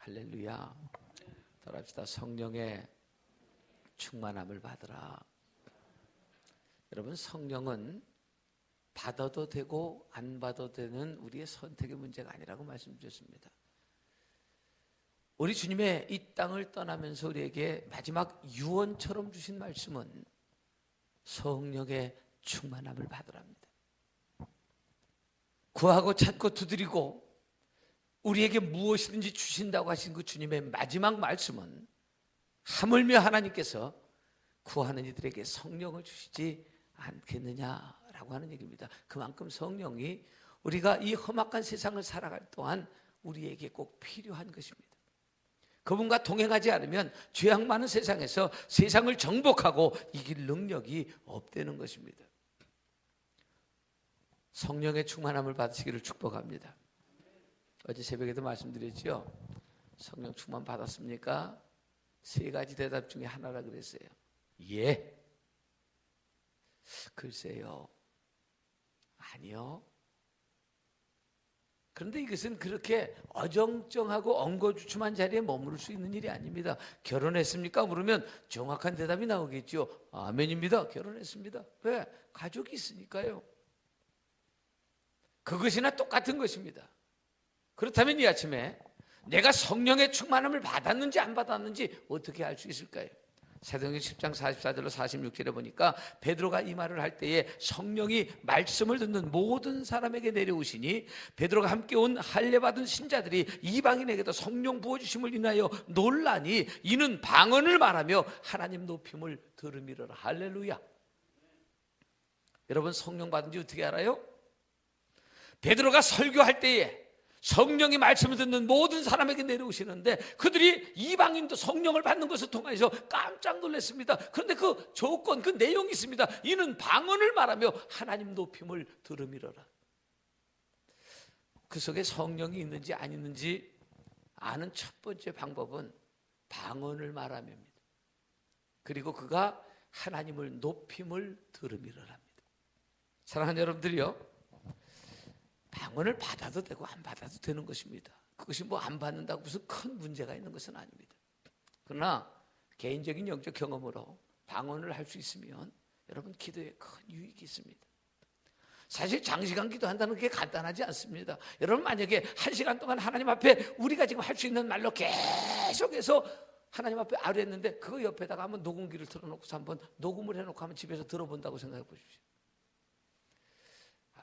할렐루야. 따라합시다. 성령의 충만함을 받으라. 여러분, 성령은 받아도 되고 안 받아도 되는 우리의 선택의 문제가 아니라고 말씀드렸습니다. 우리 주님의 이 땅을 떠나면서 우리에게 마지막 유언처럼 주신 말씀은 성령의 충만함을 받으랍니다. 구하고 찾고 두드리고 우리에게 무엇이든지 주신다고 하신 그 주님의 마지막 말씀은 하물며 하나님께서 구하는 이들에게 성령을 주시지 않겠느냐라고 하는 얘기입니다. 그만큼 성령이 우리가 이 험악한 세상을 살아갈 동안 우리에게 꼭 필요한 것입니다. 그분과 동행하지 않으면 죄악 많은 세상에서 세상을 정복하고 이길 능력이 없다는 것입니다. 성령의 충만함을 받으시기를 축복합니다. 어제 새벽에도 말씀드렸죠. 성령 충만 받았습니까? 세 가지 대답 중에 하나라 그랬어요. 예. 글쎄요. 아니요. 그런데 이것은 그렇게 어정쩡하고 엉거주춤한 자리에 머무를 수 있는 일이 아닙니다. 결혼했습니까? 물으면 정확한 대답이 나오겠죠. 아멘입니다. 결혼했습니다. 왜? 가족이 있으니까요. 그것이나 똑같은 것입니다. 그렇다면 이 아침에 내가 성령의 충만함을 받았는지 안 받았는지 어떻게 알 수 있을까요? 사도행전 10장 44절로 46절에 보니까 베드로가 이 말을 할 때에 성령이 말씀을 듣는 모든 사람에게 내려오시니 베드로가 함께 온 할례 받은 신자들이 이방인에게도 성령 부어주심을 인하여 놀라니 이는 방언을 말하며 하나님 높임을 들음이로라. 할렐루야. 여러분, 성령 받은지 어떻게 알아요? 베드로가 설교할 때에 성령이 말씀을 듣는 모든 사람에게 내려오시는데 그들이 이방인도 성령을 받는 것을 통해서 깜짝 놀랐습니다. 그런데 그 조건, 그 내용이 있습니다. 이는 방언을 말하며 하나님 높임을 들음이로라. 그 속에 성령이 있는지 안 있는지 아는 첫 번째 방법은 방언을 말하며입니다. 그리고 그가 하나님을 높임을 들음이로랍니다. 사랑하는 여러분들이요, 방언을 받아도 되고 안 받아도 되는 것입니다. 그것이 뭐 안 받는다고 무슨 큰 문제가 있는 것은 아닙니다. 그러나 개인적인 영적 경험으로 방언을 할 수 있으면 여러분 기도에 큰 유익이 있습니다. 사실 장시간 기도한다는 게 간단하지 않습니다. 여러분, 만약에 1시간 동안 하나님 앞에 우리가 지금 할 수 있는 말로 계속해서 하나님 앞에 아뢰했는데 그 옆에다가 한번 녹음기를 틀어놓고서 한번 녹음을 해놓고 한번 집에서 들어본다고 생각해 보십시오.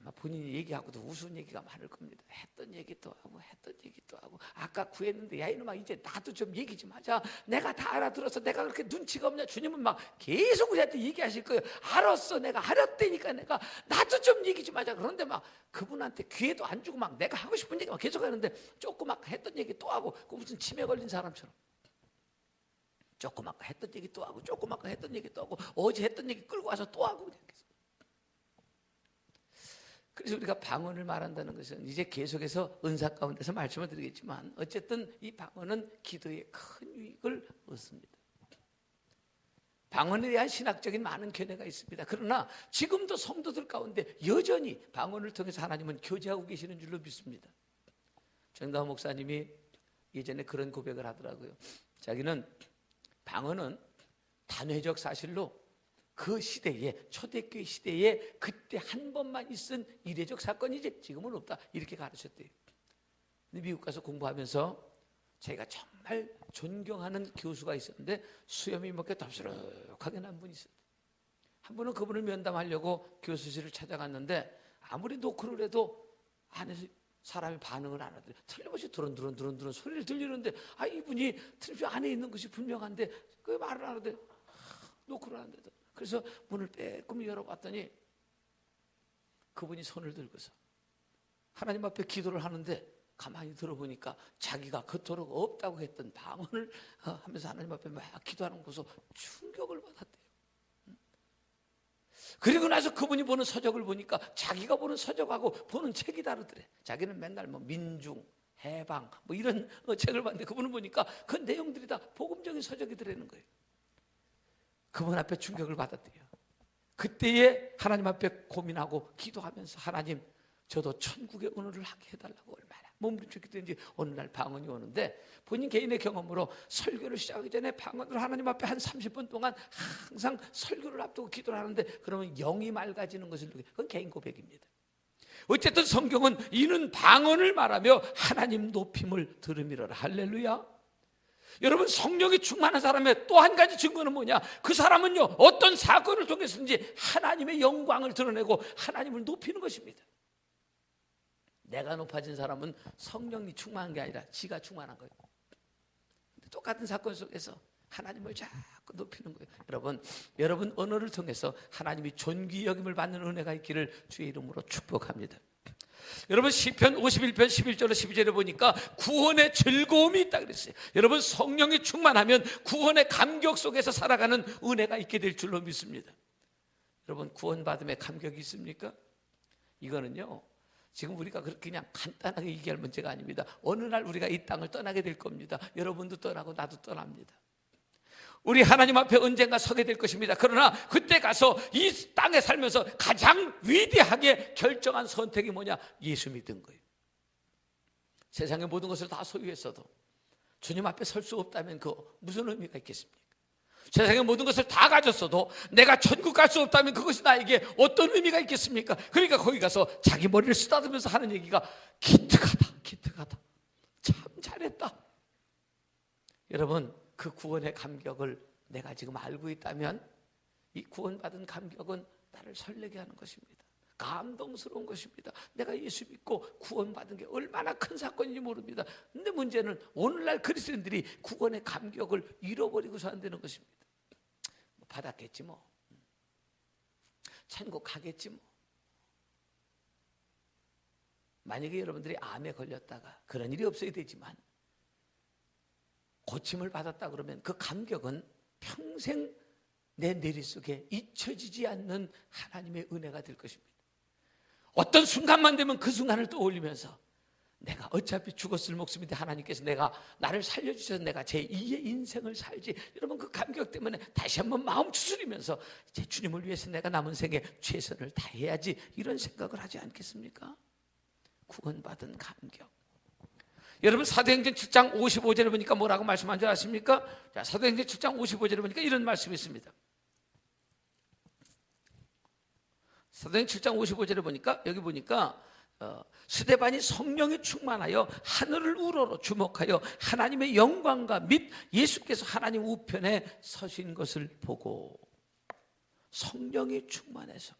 아마 본인이 얘기하고도 우스운 얘기가 많을 겁니다. 했던 얘기도 하고 했던 얘기도 하고 아까 구했는데 야 이놈아 이제 나도 좀 얘기 좀 하자. 내가 다 알아들어서 내가 그렇게 눈치가 없냐. 주님은 막 계속 우리한테 얘기하실 거예요. 알았어, 내가 알았다니까 내가 나도 좀 얘기 좀 하자. 그런데 막 그분한테 기회도 안 주고 막 내가 하고 싶은 얘기만 계속 하는데 조금 아까 했던 얘기 또 하고 그 무슨 치매 걸린 사람처럼 조금 아까 했던 얘기 또 하고 조금 아까 했던 얘기 또 하고 어제 했던 얘기 끌고 와서 또 하고 그냥 계속. 그래서 우리가 방언을 말한다는 것은 이제 계속해서 은사 가운데서 말씀을 드리겠지만 어쨌든 이 방언은 기도에 큰 유익을 얻습니다. 방언에 대한 신학적인 많은 견해가 있습니다. 그러나 지금도 성도들 가운데 여전히 방언을 통해서 하나님은 교제하고 계시는 줄로 믿습니다. 정다호 목사님이 예전에 그런 고백을 하더라고요. 자기는 방언은 단회적 사실로 그 시대에, 초대교회 시대에 그때 한 번만 있은 이례적 사건이지 지금은 없다, 이렇게 가르쳤대요. 근데 미국 가서 공부하면서 제가 정말 존경하는 교수가 있었는데 수염이 이렇게 덥수룩하게 난 분이 있었대요. 한 번은 그분을 면담하려고 교수실을 찾아갔는데 아무리 노크를 해도 안에서 사람이 반응을 안 하더래요. 틀림없이 드런 소리를 들리는데 이분이 틀림없이 안에 있는 것이 분명한데 그 말을 안 하는데 노크를 하는데도. 그래서 문을 빼꼼히 열어봤더니 그분이 손을 들고서 하나님 앞에 기도를 하는데 가만히 들어보니까 자기가 그토록 없다고 했던 방언을 하면서 하나님 앞에 막 기도하는 것을 충격을 받았대요. 그리고 나서 그분이 보는 서적을 보니까 자기가 보는 서적하고 보는 책이 다르더래. 자기는 맨날 뭐 민중, 해방 뭐 이런 책을 봤는데 그분은 보니까 그 내용들이 다 복음적인 서적이더라는 거예요. 그분 앞에 충격을 받았대요. 그때에 하나님 앞에 고민하고 기도하면서 하나님, 저도 천국의 은혜를 하게 해달라고 얼마나 몸부림쳐 기도했는지 어느 날 방언이 오는데 본인 개인의 경험으로 설교를 시작하기 전에 방언으로 하나님 앞에 한 30분 동안 항상 설교를 앞두고 기도를 하는데 그러면 영이 맑아지는 것을 느껴요. 그건 개인 고백입니다. 어쨌든 성경은 이는 방언을 말하며 하나님 높임을 들음이로라. 할렐루야. 여러분, 성령이 충만한 사람의 또 한 가지 증거는 뭐냐? 그 사람은요, 어떤 사건을 통해서든지 하나님의 영광을 드러내고 하나님을 높이는 것입니다. 내가 높아진 사람은 성령이 충만한 게 아니라 지가 충만한 거예요. 똑같은 사건 속에서 하나님을 자꾸 높이는 거예요. 여러분 언어를 통해서 하나님이 존귀 여김을 받는 은혜가 있기를 주의 이름으로 축복합니다. 여러분, 시편 51편 11절로 12절에 보니까 구원의 즐거움이 있다 그랬어요. 여러분, 성령이 충만하면 구원의 감격 속에서 살아가는 은혜가 있게 될 줄로 믿습니다. 여러분, 구원받음에 감격이 있습니까? 이거는요, 지금 우리가 그렇게 그냥 간단하게 얘기할 문제가 아닙니다. 어느 날 우리가 이 땅을 떠나게 될 겁니다. 여러분도 떠나고 나도 떠납니다. 우리 하나님 앞에 언젠가 서게 될 것입니다. 그러나 그때 가서 이 땅에 살면서 가장 위대하게 결정한 선택이 뭐냐? 예수 믿은 거예요. 세상의 모든 것을 다 소유했어도 주님 앞에 설 수 없다면 그 무슨 의미가 있겠습니까? 세상의 모든 것을 다 가졌어도 내가 천국 갈 수 없다면 그것이 나에게 어떤 의미가 있겠습니까? 그러니까 거기 가서 자기 머리를 쓰다듬으면서 하는 얘기가 기특하다. 참 잘했다. 여러분, 그 구원의 감격을 내가 지금 알고 있다면 이 구원받은 감격은 나를 설레게 하는 것입니다. 감동스러운 것입니다. 내가 예수 믿고 구원받은 게 얼마나 큰 사건인지 모릅니다. 근데 문제는 오늘날 그리스도인들이 구원의 감격을 잃어버리고 산다는 것입니다. 받았겠지 뭐, 천국 가겠지 뭐. 만약에 여러분들이 암에 걸렸다가 그런 일이 없어야 되지만 고침을 받았다 그러면 그 감격은 평생 내 내리 속에 잊혀지지 않는 하나님의 은혜가 될 것입니다. 어떤 순간만 되면 그 순간을 떠올리면서 내가 어차피 죽었을 목숨인데 하나님께서 나를 살려주셔서 내가 제2의 인생을 살지. 여러분, 그 감격 때문에 다시 한번 마음 추스리면서 제 주님을 위해서 내가 남은 생에 최선을 다해야지, 이런 생각을 하지 않겠습니까? 구원받은 감격. 여러분, 사도행전 7장 55절에 보니까 뭐라고 말씀한 줄 아십니까? 자, 사도행전 7장 55절에 보니까 이런 말씀이 있습니다. 사도행전 7장 55절에 보니까 여기 보니까 스데반이 성령에 충만하여 하늘을 우러러 주목하여 하나님의 영광과 및 예수께서 하나님 우편에 서신 것을 보고. 성령이 충만해서.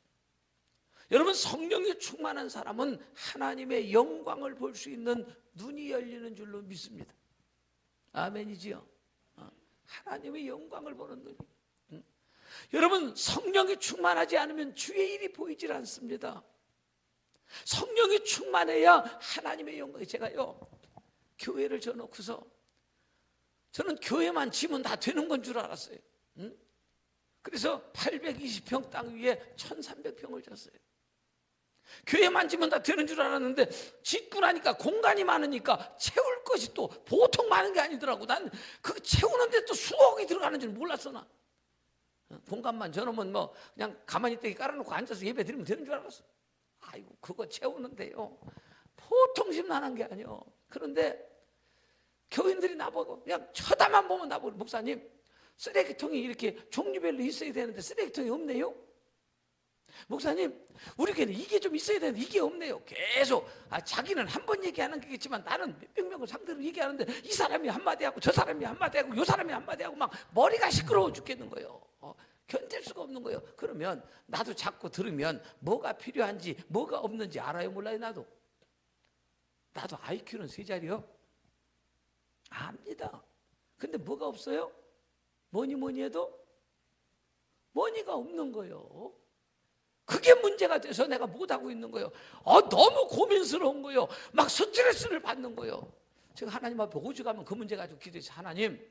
여러분, 성령이 충만한 사람은 하나님의 영광을 볼 수 있는 눈이 열리는 줄로 믿습니다. 아멘이지요? 하나님의 영광을 보는 눈이. 여러분, 성령이 충만하지 않으면 주의 일이 보이질 않습니다. 성령이 충만해야 하나님의 영광이. 제가요, 교회를 져놓고서 저는 교회만 지면 다 되는 건 줄 알았어요. 그래서 820평 땅 위에 1300평을 졌어요. 교회만 지면 다 되는 줄 알았는데 짓고 나니까 공간이 많으니까 채울 것이 또 보통 많은 게 아니더라고. 난 그 채우는데 또 수억이 들어가는 줄 몰랐어. 나 공간만 저놈은 뭐 그냥 가만히 있다가 깔아놓고 앉아서 예배 드리면 되는 줄 알았어. 아이고, 그거 채우는데요, 보통 심란한 게 아니요. 그런데 교인들이 나보고 그냥 쳐다만 보면 나보고, 목사님, 쓰레기통이 이렇게 종류별로 있어야 되는데 쓰레기통이 없네요. 목사님, 우리 교회는 이게 좀 있어야 되는데 이게 없네요. 계속 자기는 한 번 얘기하는 거겠지만 나는 몇백 명을 상대로 얘기하는데 이 사람이 한마디 하고 저 사람이 한마디 하고 요 사람이 한마디 하고 막 머리가 시끄러워 죽겠는 거예요. 견딜 수가 없는 거예요. 그러면 나도 자꾸 들으면 뭐가 필요한지 뭐가 없는지 알아요, 몰라요? 나도 IQ는 3자리요? 압니다. 근데 뭐가 없어요? 뭐니 해도 뭐니가 없는 거예요. 그게 문제가 돼서 내가 못하고 있는 거예요. 너무 고민스러운 거예요. 막 스트레스를 받는 거예요. 제가 하나님 앞에 오죽하면 그 문제 가지고 기도해서, 하나님,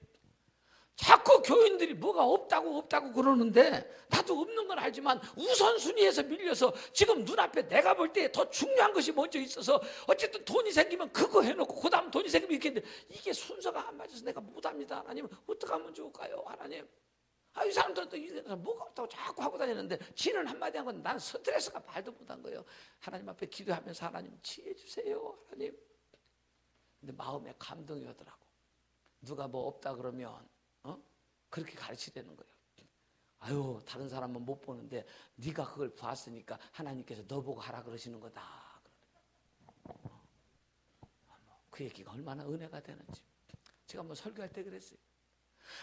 자꾸 교인들이 뭐가 없다고 그러는데 나도 없는 건 알지만 우선순위에서 밀려서 지금 눈앞에 내가 볼 때 더 중요한 것이 먼저 있어서 어쨌든 돈이 생기면 그거 해놓고 그 다음 돈이 생기면 이렇게 했는데 이게 순서가 안 맞아서 내가 못합니다. 하나님, 어떻게 하면 좋을까요? 하나님, 이 사람들은 뭐가 없다고 자꾸 하고 다니는데 지는 한마디 한 건 난 스트레스가 말도 못한 거예요. 하나님 앞에 기도하면서, 하나님 지혜 주세요. 하나님, 근데 마음에 감동이 오더라고. 누가 뭐 없다 그러면 그렇게 가르치려는 거예요. 아유, 다른 사람은 못 보는데 네가 그걸 봤으니까 하나님께서 너 보고 하라 그러시는 거다. 그 얘기가 얼마나 은혜가 되는지. 제가 한번 설교할 때 그랬어요.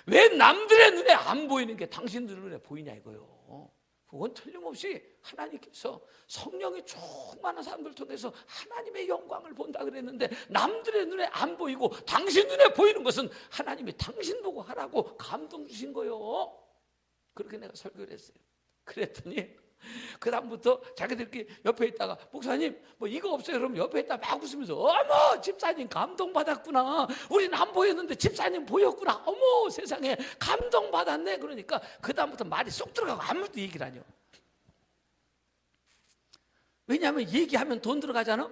왜 남들의 눈에 안 보이는 게 당신들 눈에 보이냐 이거요. 그건 틀림없이 하나님께서 성령이 충만한 사람들 통해서 하나님의 영광을 본다 그랬는데, 남들의 눈에 안 보이고 당신 눈에 보이는 것은 하나님이 당신 보고 하라고 감동 주신 거요. 그렇게 내가 설교를 했어요. 그랬더니 그 다음부터 자기들끼리 옆에 있다가 목사님 뭐 이거 없어요 그러면 옆에 있다 막 웃으면서 어머 집사님 감동받았구나, 우리는 안 보였는데 집사님 보였구나, 어머 세상에 감동받았네. 그러니까 그 다음부터 말이 쏙 들어가고 아무도 얘기를 안 해요. 왜냐하면 얘기하면 돈 들어가잖아.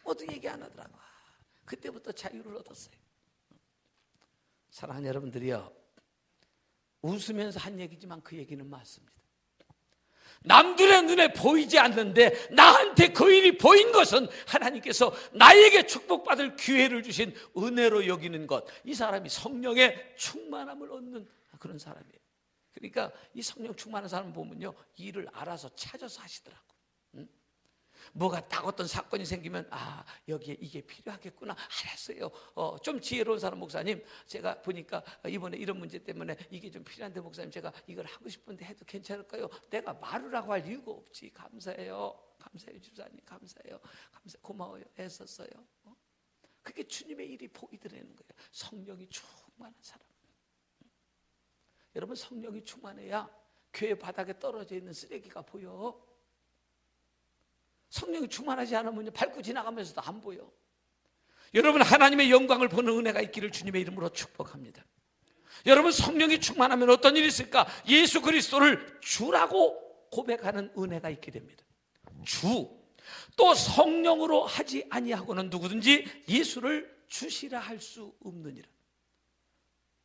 아무도 얘기 안 하더라고. 그때부터 자유를 얻었어요. 사랑하는 여러분들이요, 웃으면서 한 얘기지만 그 얘기는 맞습니다. 남들의 눈에 보이지 않는데 나한테 그 일이 보인 것은 하나님께서 나에게 축복받을 기회를 주신 은혜로 여기는 것. 이 사람이 성령의 충만함을 얻는 그런 사람이에요. 그러니까 이 성령 충만한 사람 보면요, 일을 알아서 찾아서 하시더라고. 뭐가 딱 어떤 사건이 생기면 여기에 이게 필요하겠구나, 알았어요. 좀 지혜로운 사람 목사님, 제가 보니까 이번에 이런 문제 때문에 이게 좀 필요한데 목사님 제가 이걸 하고 싶은데 해도 괜찮을까요? 내가 말을 하고 할 이유가 없지. 감사해요, 감사해요 집사님, 감사해요, 고마워요, 애썼어요. 그게 주님의 일이 보이더라는 거예요. 성령이 충만한 사람. 여러분, 성령이 충만해야 교회 바닥에 떨어져 있는 쓰레기가 보여. 성령이 충만하지 않으면 밟고 지나가면서도 안 보여. 여러분, 하나님의 영광을 보는 은혜가 있기를 주님의 이름으로 축복합니다. 여러분, 성령이 충만하면 어떤 일이 있을까? 예수 그리스도를 주라고 고백하는 은혜가 있게 됩니다. 주. 또 성령으로 하지 아니하고는 누구든지 예수를 주시라 할 수 없느니라.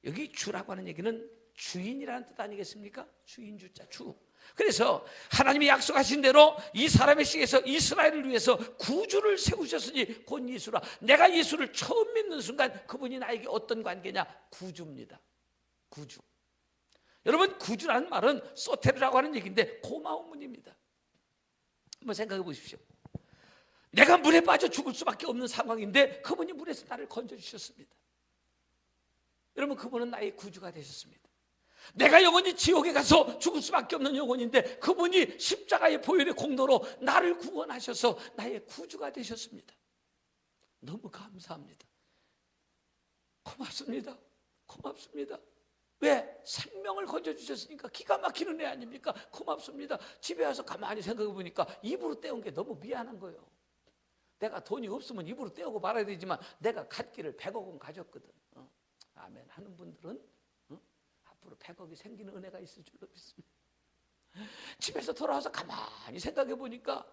여기 주라고 하는 얘기는 주인이라는 뜻 아니겠습니까? 주인 주자, 주. 그래서 하나님이 약속하신 대로 이 사람의 씨에서 이스라엘을 위해서 구주를 세우셨으니 곧 예수라. 내가 예수를 처음 믿는 순간 그분이 나에게 어떤 관계냐? 구주입니다. 구주. 여러분, 구주라는 말은 소테르라고 하는 얘기인데 고마운 분입니다. 한번 생각해 보십시오. 내가 물에 빠져 죽을 수밖에 없는 상황인데 그분이 물에서 나를 건져주셨습니다. 여러분, 그분은 나의 구주가 되셨습니다. 내가 영원히 지옥에 가서 죽을 수밖에 없는 영혼인데 그분이 십자가의 보혈의 공로로 나를 구원하셔서 나의 구주가 되셨습니다. 너무 감사합니다. 고맙습니다. 고맙습니다. 왜? 생명을 건져주셨으니까. 기가 막히는 애 아닙니까? 고맙습니다. 집에 와서 가만히 생각해 보니까 입으로 떼온 게 너무 미안한 거예요. 내가 돈이 없으면 입으로 떼우고 말아야 되지만 내가 갓길을 100억 원 가졌거든. 아멘 하는 분들은 앞으로 100억이 생기는 은혜가 있을 줄로 믿습니다. 집에서 돌아와서 가만히 생각해 보니까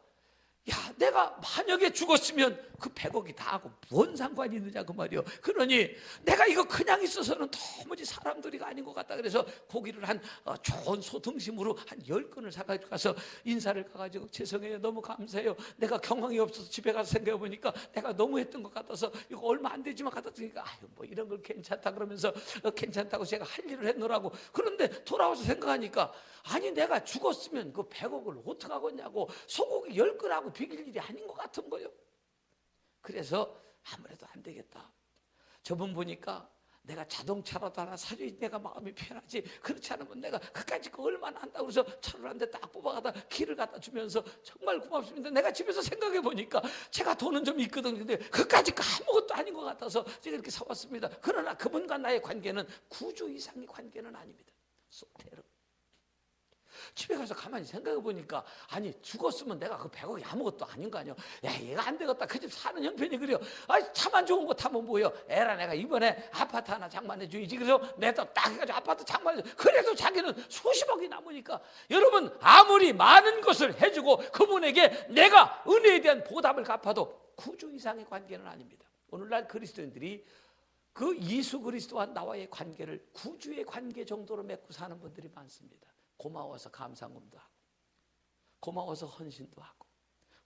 내가 만약에 죽었으면 그 100억이 다 하고 뭔 상관이 있느냐 그 말이요. 그러니 내가 이거 그냥 있어서는 도무지 사람들이가 아닌 것 같다. 그래서 고기를 한 좋은 소 등심으로 한 10근을 사가지고 가서 인사를 가가지고 죄송해요, 너무 감사해요, 내가 경황이 없어서 집에 가서 생각해 보니까 내가 너무 했던 것 같아서 이거 얼마 안 되지만 갖다 주니까 뭐 이런 걸 괜찮다 그러면서 괜찮다고 제가 할 일을 했노라고. 그런데 돌아와서 생각하니까 아니 내가 죽었으면 그 100억을 어떡하겠냐고 소고기 10근하고 비길 일이 아닌 것 같은 거예요. 그래서 아무래도 안 되겠다. 저분 보니까 내가 자동차라도 하나 사줘야지 내가 마음이 편하지. 그렇지 않으면 내가 그까짓 거 얼마나 한다고 그래서 차를 한 대 딱 뽑아가다 길을 갖다 주면서 정말 고맙습니다. 내가 집에서 생각해 보니까 제가 돈은 좀 있거든. 근데 그까짓 거 아무것도 아닌 것 같아서 제가 이렇게 사왔습니다. 그러나 그분과 나의 관계는 구주 이상의 관계는 아닙니다. 소테르. 집에 가서 가만히 생각해 보니까 아니 죽었으면 내가 그 100억이 아무것도 아닌 거 아니야. 야 얘가 안 되겠다. 그 집 사는 형편이 그래요. 차만 좋은 거 타면 뭐예요. 에라 내가 이번에 아파트 하나 장만해 줘야지. 그래서 내가 딱 해가지고 아파트 장만해 줘. 그래도 자기는 수십억이 남으니까. 여러분, 아무리 많은 것을 해주고 그분에게 내가 은혜에 대한 보답을 갚아도 구주 이상의 관계는 아닙니다. 오늘날 그리스도인들이 그 예수 그리스도와 나와의 관계를 구주의 관계 정도로 맺고 사는 분들이 많습니다. 고마워서 감사금도 하고, 고마워서 헌신도 하고,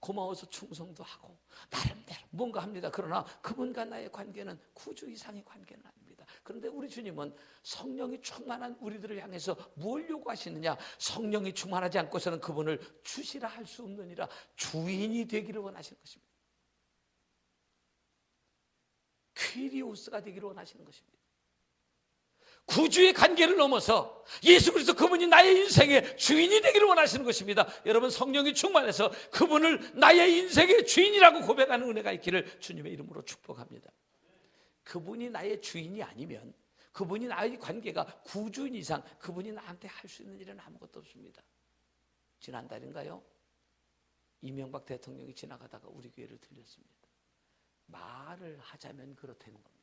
고마워서 충성도 하고 나름대로 뭔가 합니다. 그러나 그분과 나의 관계는 구주 이상의 관계는 아닙니다. 그런데 우리 주님은 성령이 충만한 우리들을 향해서 뭘 요구하시느냐? 성령이 충만하지 않고서는 그분을 주시라 할 수 없느니라 주인이 되기를 원하시는 것입니다. 퀴리오스가 되기를 원하시는 것입니다. 구주의 관계를 넘어서 예수 그리스도 그분이 나의 인생의 주인이 되기를 원하시는 것입니다. 여러분, 성령이 충만해서 그분을 나의 인생의 주인이라고 고백하는 은혜가 있기를 주님의 이름으로 축복합니다. 그분이 나의 주인이 아니면, 그분이 나의 관계가 구주인 이상 그분이 나한테 할 수 있는 일은 아무것도 없습니다. 지난달인가요? 이명박 대통령이 지나가다가 우리 교회를 들렸습니다. 말을 하자면 그렇다는 겁니다.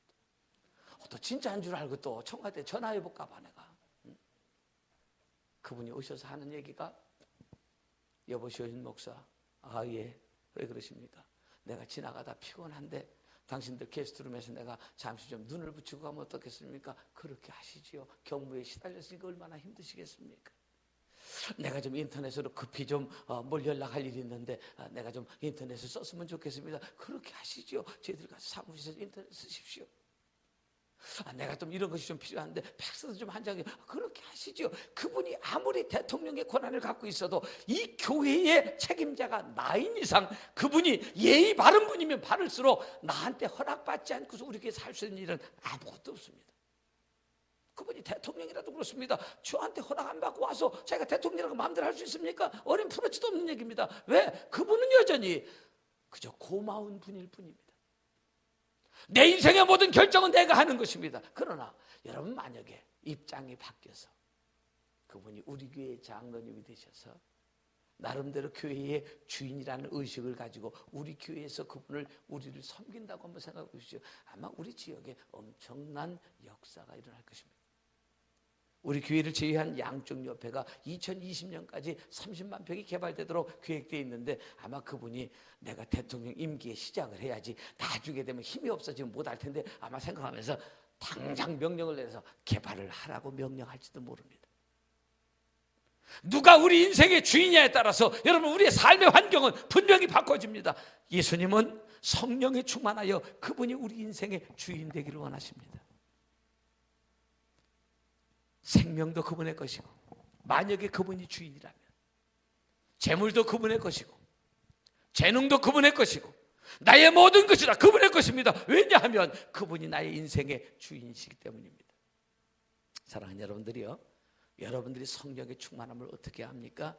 또 진짜인 줄 알고 또 청와대 전화해볼까 봐 내가. 그분이 오셔서 하는 얘기가, 여보시오 윤 목사, 아 예, 왜 그러십니까? 내가 지나가다 피곤한데 당신들 게스트룸에서 내가 잠시 좀 눈을 붙이고 가면 어떻겠습니까? 그렇게 하시지요. 경무에 시달렸으니까 얼마나 힘드시겠습니까? 내가 좀 인터넷으로 급히 좀 뭘 연락할 일이 있는데 내가 좀 인터넷을 썼으면 좋겠습니다. 그렇게 하시지요. 저희들 가서 사무실에서 인터넷 쓰십시오. 내가 좀 이런 것이 좀 필요한데 팩스도 좀 한 장이, 그렇게 하시죠. 그분이 아무리 대통령의 권한을 갖고 있어도 이 교회의 책임자가 나인 이상 그분이 예의 바른 분이면 바를수록 나한테 허락받지 않고서 우리 교회에서 할 수 있는 일은 아무것도 없습니다. 그분이 대통령이라도 그렇습니다. 저한테 허락 안 받고 와서 자기가 대통령이라고 마음대로 할 수 있습니까? 어림푸러지도 없는 얘기입니다. 왜? 그분은 여전히 그저 고마운 분일 뿐입니다. 내 인생의 모든 결정은 내가 하는 것입니다. 그러나 여러분, 만약에 입장이 바뀌어서 그분이 우리 교회의 장로님이 되셔서 나름대로 교회의 주인이라는 의식을 가지고 우리 교회에서 그분을, 우리를 섬긴다고 한번 생각해 보십시오. 아마 우리 지역에 엄청난 역사가 일어날 것입니다. 우리 교회를 제외한 양쪽 옆에가 2020년까지 30만 평이 개발되도록 계획되어 있는데 아마 그분이 내가 대통령 임기에 시작을 해야지 나중에 되면 힘이 없어지면 못할 텐데 아마 생각하면서 당장 명령을 내서 개발을 하라고 명령할지도 모릅니다. 누가 우리 인생의 주인이냐에 따라서 여러분, 우리의 삶의 환경은 분명히 바꿔집니다. 예수님은 성령에 충만하여 그분이 우리 인생의 주인 되기를 원하십니다. 생명도 그분의 것이고, 만약에 그분이 주인이라면 재물도 그분의 것이고, 재능도 그분의 것이고, 나의 모든 것이 다 그분의 것입니다. 왜냐하면 그분이 나의 인생의 주인이시기 때문입니다. 사랑하는 여러분들이요, 여러분들이 성령의 충만함을 어떻게 합니까?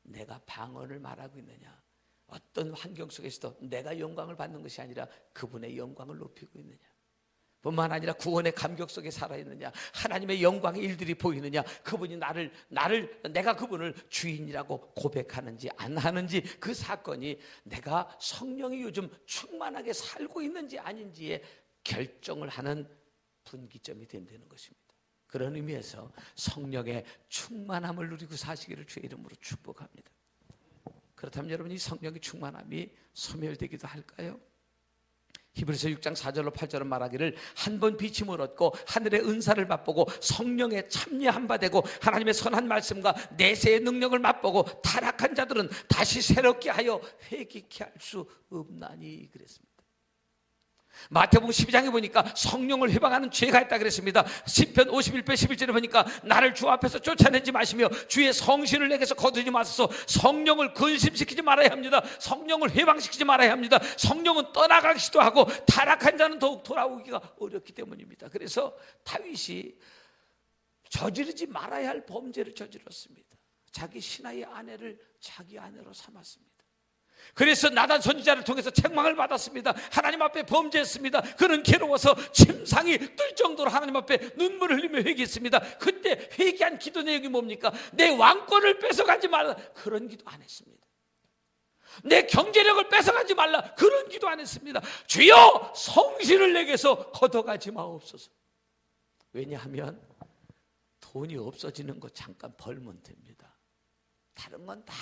내가 방언을 말하고 있느냐, 어떤 환경 속에서도 내가 영광을 받는 것이 아니라 그분의 영광을 높이고 있느냐, 뿐만 아니라 구원의 감격 속에 살아있느냐, 하나님의 영광의 일들이 보이느냐, 그분이 내가 그분을 주인이라고 고백하는지 안 하는지, 그 사건이 내가 성령이 요즘 충만하게 살고 있는지 아닌지에 결정을 하는 분기점이 된다는 것입니다. 그런 의미에서 성령의 충만함을 누리고 사시기를 주의 이름으로 축복합니다. 그렇다면 여러분, 이 성령의 충만함이 소멸되기도 할까요? 히브리서 6장 4절로 8절은 말하기를, 한 번 비침을 얻고 하늘의 은사를 맛보고 성령에 참여한 바 되고 하나님의 선한 말씀과 내세의 능력을 맛보고 타락한 자들은 다시 새롭게 하여 회개케 할 수 없나니 그랬습니다. 마태복음 12장에 보니까 성령을 회방하는 죄가 있다 그랬습니다. 시편 51편 11절에 보니까 나를 주 앞에서 쫓아내지 마시며 주의 성신을 내게서 거두지 마소서. 성령을 근심시키지 말아야 합니다. 성령을 회방시키지 말아야 합니다. 성령은 떠나가기도 하고 타락한 자는 더욱 돌아오기가 어렵기 때문입니다. 그래서 다윗이 저지르지 말아야 할 범죄를 저질렀습니다. 자기 신하의 아내를 자기 아내로 삼았습니다. 그래서 나단 선지자를 통해서 책망을 받았습니다. 하나님 앞에 범죄했습니다. 그는 괴로워서 침상이 뜰 정도로 하나님 앞에 눈물을 흘리며 회개했습니다. 그때 회개한 기도 내용이 뭡니까? 내 왕권을 뺏어가지 말라, 그런 기도 안 했습니다. 내 경제력을 뺏어가지 말라, 그런 기도 안 했습니다. 주여 성신을 내게서 걷어가지 마옵소서. 왜냐하면 돈이 없어지는 거 잠깐 벌면 됩니다. 다른 건 다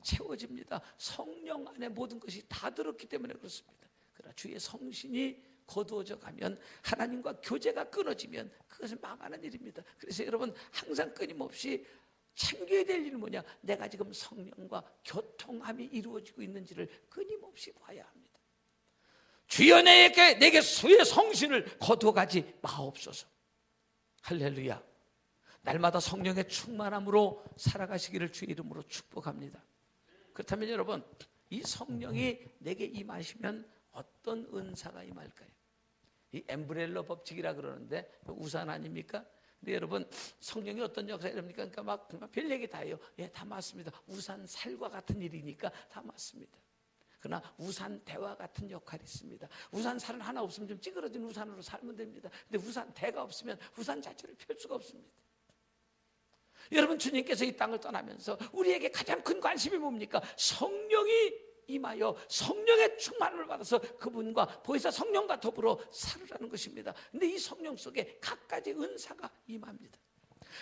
채워집니다. 성령 안에 모든 것이 다 들었기 때문에 그렇습니다. 그러나 주의 성신이 거두어져 가면, 하나님과 교제가 끊어지면 그것은 망하는 일입니다. 그래서 여러분, 항상 끊임없이 챙겨야 될 일은 뭐냐? 내가 지금 성령과 교통함이 이루어지고 있는지를 끊임없이 봐야 합니다. 주여 내게 수의 성신을 거두어가지 마옵소서. 할렐루야. 날마다 성령의 충만함으로 살아가시기를 주의 이름으로 축복합니다. 그렇다면 여러분, 이 성령이 내게 임하시면 어떤 은사가 임할까요? 이 엠브렐러 법칙이라 그러는데 우산 아닙니까? 근데 여러분, 성령이 어떤 역사를 합니까? 그러니까 막 별 얘기 다 해요. 예, 다 맞습니다. 우산 살과 같은 일이니까 다 맞습니다. 그러나 우산 대와 같은 역할이 있습니다. 우산 살은 하나 없으면 좀 찌그러진 우산으로 살면 됩니다. 근데 우산 대가 없으면 우산 자체를 펼 수가 없습니다. 여러분, 주님께서 이 땅을 떠나면서 우리에게 가장 큰 관심이 뭡니까? 성령이 임하여 성령의 충만을 받아서 그분과 보혜사 성령과 더불어 살으라는 것입니다. 근데 이 성령 속에 각가지 은사가 임합니다.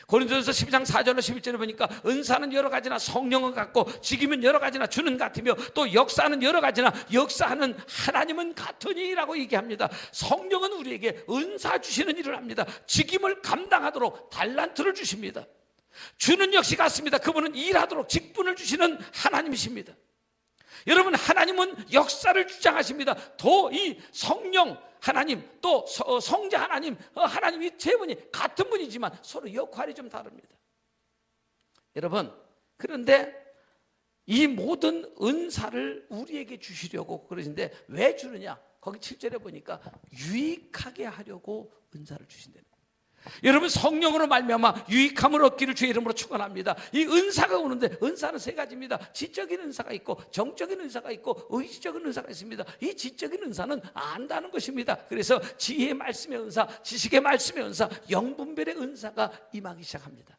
고린도전서 12장 4절로 11절에 보니까 은사는 여러 가지나 성령은 같고 직임은 여러 가지나 주는 같으며 또 역사는 여러 가지나 역사하는 하나님은 같으니라고 얘기합니다. 성령은 우리에게 은사 주시는 일을 합니다. 직임을 감당하도록 달란트를 주십니다. 주는 역시 같습니다. 그분은 일하도록 직분을 주시는 하나님이십니다. 여러분, 하나님은 역사를 주장하십니다. 또 이 성령 하나님, 또 성자 하나님, 하나님 이 세 분이 같은 분이지만 서로 역할이 좀 다릅니다. 여러분, 그런데 이 모든 은사를 우리에게 주시려고 그러신데 왜 주느냐? 거기 7절에 보니까 유익하게 하려고 은사를 주신다는 거예요. 여러분, 성령으로 말미암아 유익함을 얻기를 주의 이름으로 축원합니다. 이 은사가 오는데 은사는 세 가지입니다. 지적인 은사가 있고 정적인 은사가 있고 의지적인 은사가 있습니다. 이 지적인 은사는 안다는 것입니다. 그래서 지혜의 말씀의 은사, 지식의 말씀의 은사, 영분별의 은사가 임하기 시작합니다.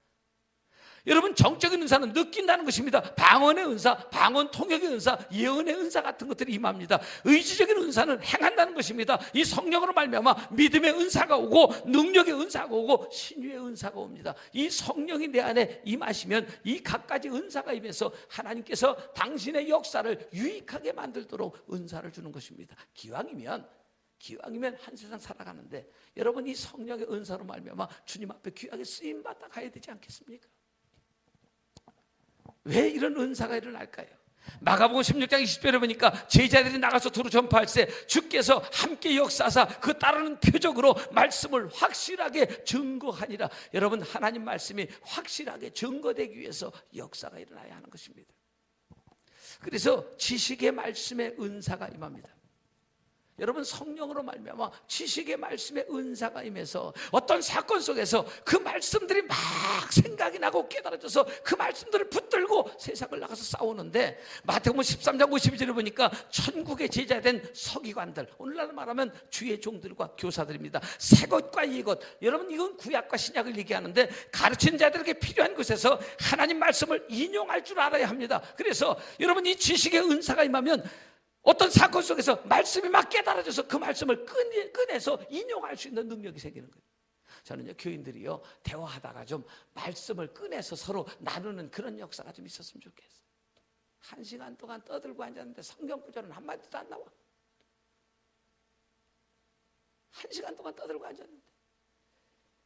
여러분, 정적인 은사는 느낀다는 것입니다. 방언의 은사, 방언 통역의 은사, 예언의 은사 같은 것들이 임합니다. 의지적인 은사는 행한다는 것입니다. 이 성령으로 말미암아 믿음의 은사가 오고 능력의 은사가 오고 신유의 은사가 옵니다. 이 성령이 내 안에 임하시면 이 각가지 은사가 임해서 하나님께서 당신의 역사를 유익하게 만들도록 은사를 주는 것입니다. 기왕이면 한 세상 살아가는데 여러분, 이 성령의 은사로 말미암아 주님 앞에 귀하게 쓰임받아 가야 되지 않겠습니까? 왜 이런 은사가 일어날까요? 마가복음 16장 20절에 보니까 제자들이 나가서 두루 전파할 때 주께서 함께 역사하사 그 따르는 표적으로 말씀을 확실하게 증거하니라. 여러분, 하나님 말씀이 확실하게 증거되기 위해서 역사가 일어나야 하는 것입니다. 그래서 지식의 말씀의 은사가 임합니다. 여러분, 성령으로 말미암아 지식의 말씀의 은사가 임해서 어떤 사건 속에서 그 말씀들이 막 생각이 나고 깨달아져서 그 말씀들을 붙들고 세상을 나가서 싸우는데 마태복음 13장 52절에 보니까 천국의 제자된 서기관들, 오늘날 말하면 주의 종들과 교사들입니다. 새것과 이것, 여러분, 이건 구약과 신약을 얘기하는데 가르치는 자들에게 필요한 곳에서 하나님 말씀을 인용할 줄 알아야 합니다. 그래서 여러분, 이 지식의 은사가 임하면 어떤 사건 속에서 말씀이 막 깨달아져서 그 말씀을 꺼내서 인용할 수 있는 능력이 생기는 거예요. 저는요, 교인들이요, 대화하다가 좀 말씀을 꺼내서 서로 나누는 그런 역사가 좀 있었으면 좋겠어요. 1시간 동안 떠들고 앉았는데 성경 구절은 한마디도 안 나와. 1시간 동안 떠들고 앉았는데.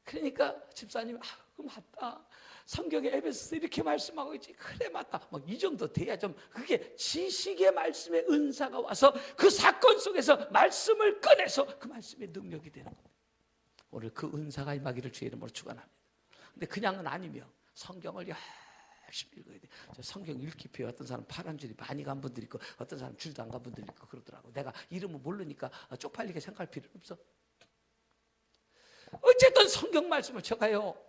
그러니까 집사님, 그 맞다. 성경에 에베소서 이렇게 말씀하고 있지. 그래, 맞다. 막 이 정도 돼야 좀 그게 지식의 말씀의 은사가 와서 그 사건 속에서 말씀을 꺼내서 그 말씀의 능력이 되는 겁니다. 오늘 그 은사가 임하기를 주의 이름으로 축원합니다. 근데 그냥은 아니며 성경을 열심히 읽어야 돼. 저 성경 읽기 배워. 어떤 사람 파란 줄이 많이 간 분들이 있고 어떤 사람 줄도 안 간 분들이 있고 그러더라고. 내가 이름을 모르니까 쪽팔리게 생각할 필요는 없어. 어쨌든 성경 말씀을 쳐가요.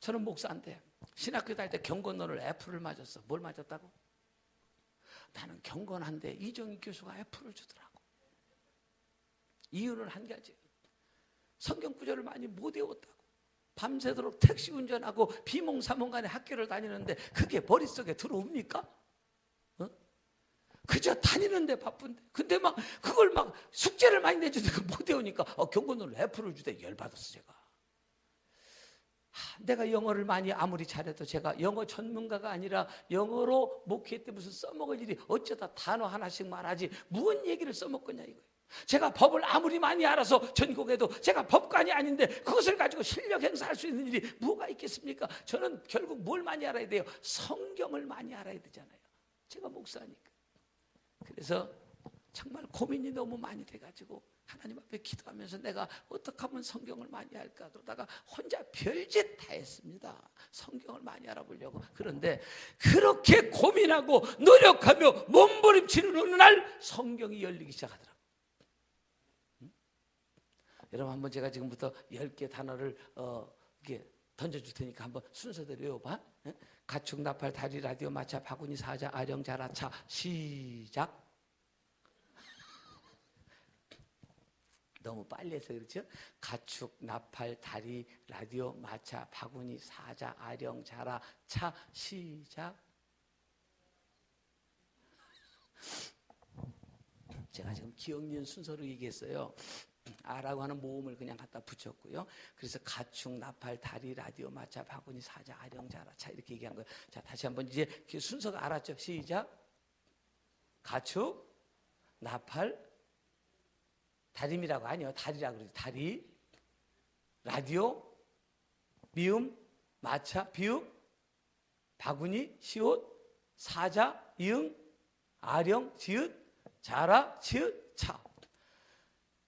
저는 목사인데 신학교 다닐 때 경건론을 F를 맞았어. 뭘 맞았다고? 나는 경건한데 이정희 교수가 F를 주더라고. 이유는 한 가지. 성경 구절을 많이 못 외웠다고. 밤새도록 택시 운전하고 비몽사몽간에 학교를 다니는데 그게 머릿속에 들어옵니까? 그저 다니는데 바쁜데. 근데 막 그걸 막 숙제를 많이 내주니까 못 외우니까 경건론을 F를 주대. 열받았어 제가. 내가 영어를 많이 아무리 잘해도 제가 영어 전문가가 아니라 영어로 목회 때 무슨 써먹을 일이 어쩌다 단어 하나씩 말하지 무슨 얘기를 써먹겠냐 이거예요. 제가 법을 아무리 많이 알아서 전국에도 제가 법관이 아닌데 그것을 가지고 실력 행사할 수 있는 일이 뭐가 있겠습니까? 저는 결국 뭘 많이 알아야 돼요? 성경을 많이 알아야 되잖아요. 제가 목사니까. 그래서 정말 고민이 너무 많이 돼가지고 하나님 앞에 기도하면서 내가 어떻게 하면 성경을 많이 할까 그러다가 혼자 별짓 다 했습니다. 성경을 많이 알아보려고. 그런데 그렇게 고민하고 노력하며 몸부림치는 어느 날 성경이 열리기 시작하더라고요. 여러분 한번 제가 지금부터 10개 단어를 이렇게 던져줄 테니까 한번 순서대로 외워봐. 가축, 나팔, 다리, 라디오, 마차, 바구니, 사자, 아령, 자라, 차. 시작. 너무 빨리 해서 그렇죠? 가축, 나팔, 다리, 라디오, 마차, 바구니, 사자, 아령, 자라, 차. 시작. 제가 지금 기억니은 순서로 얘기했어요. 아라고 하는 모음을 그냥 갖다 붙였고요. 그래서 가축, 나팔, 다리, 라디오, 마차, 바구니, 사자, 아령, 자라, 차 이렇게 얘기한 거예요. 자, 다시 한번 이제 그 순서가 알았죠? 시작. 가축, 나팔, 다림이라고 아니요. 다리라고 그러죠. 다리, 라디오, 미음, 마차, 비읍, 바구니, 시옷, 사자, 이응, 아령, 지읒, 자라, 치읒, 차.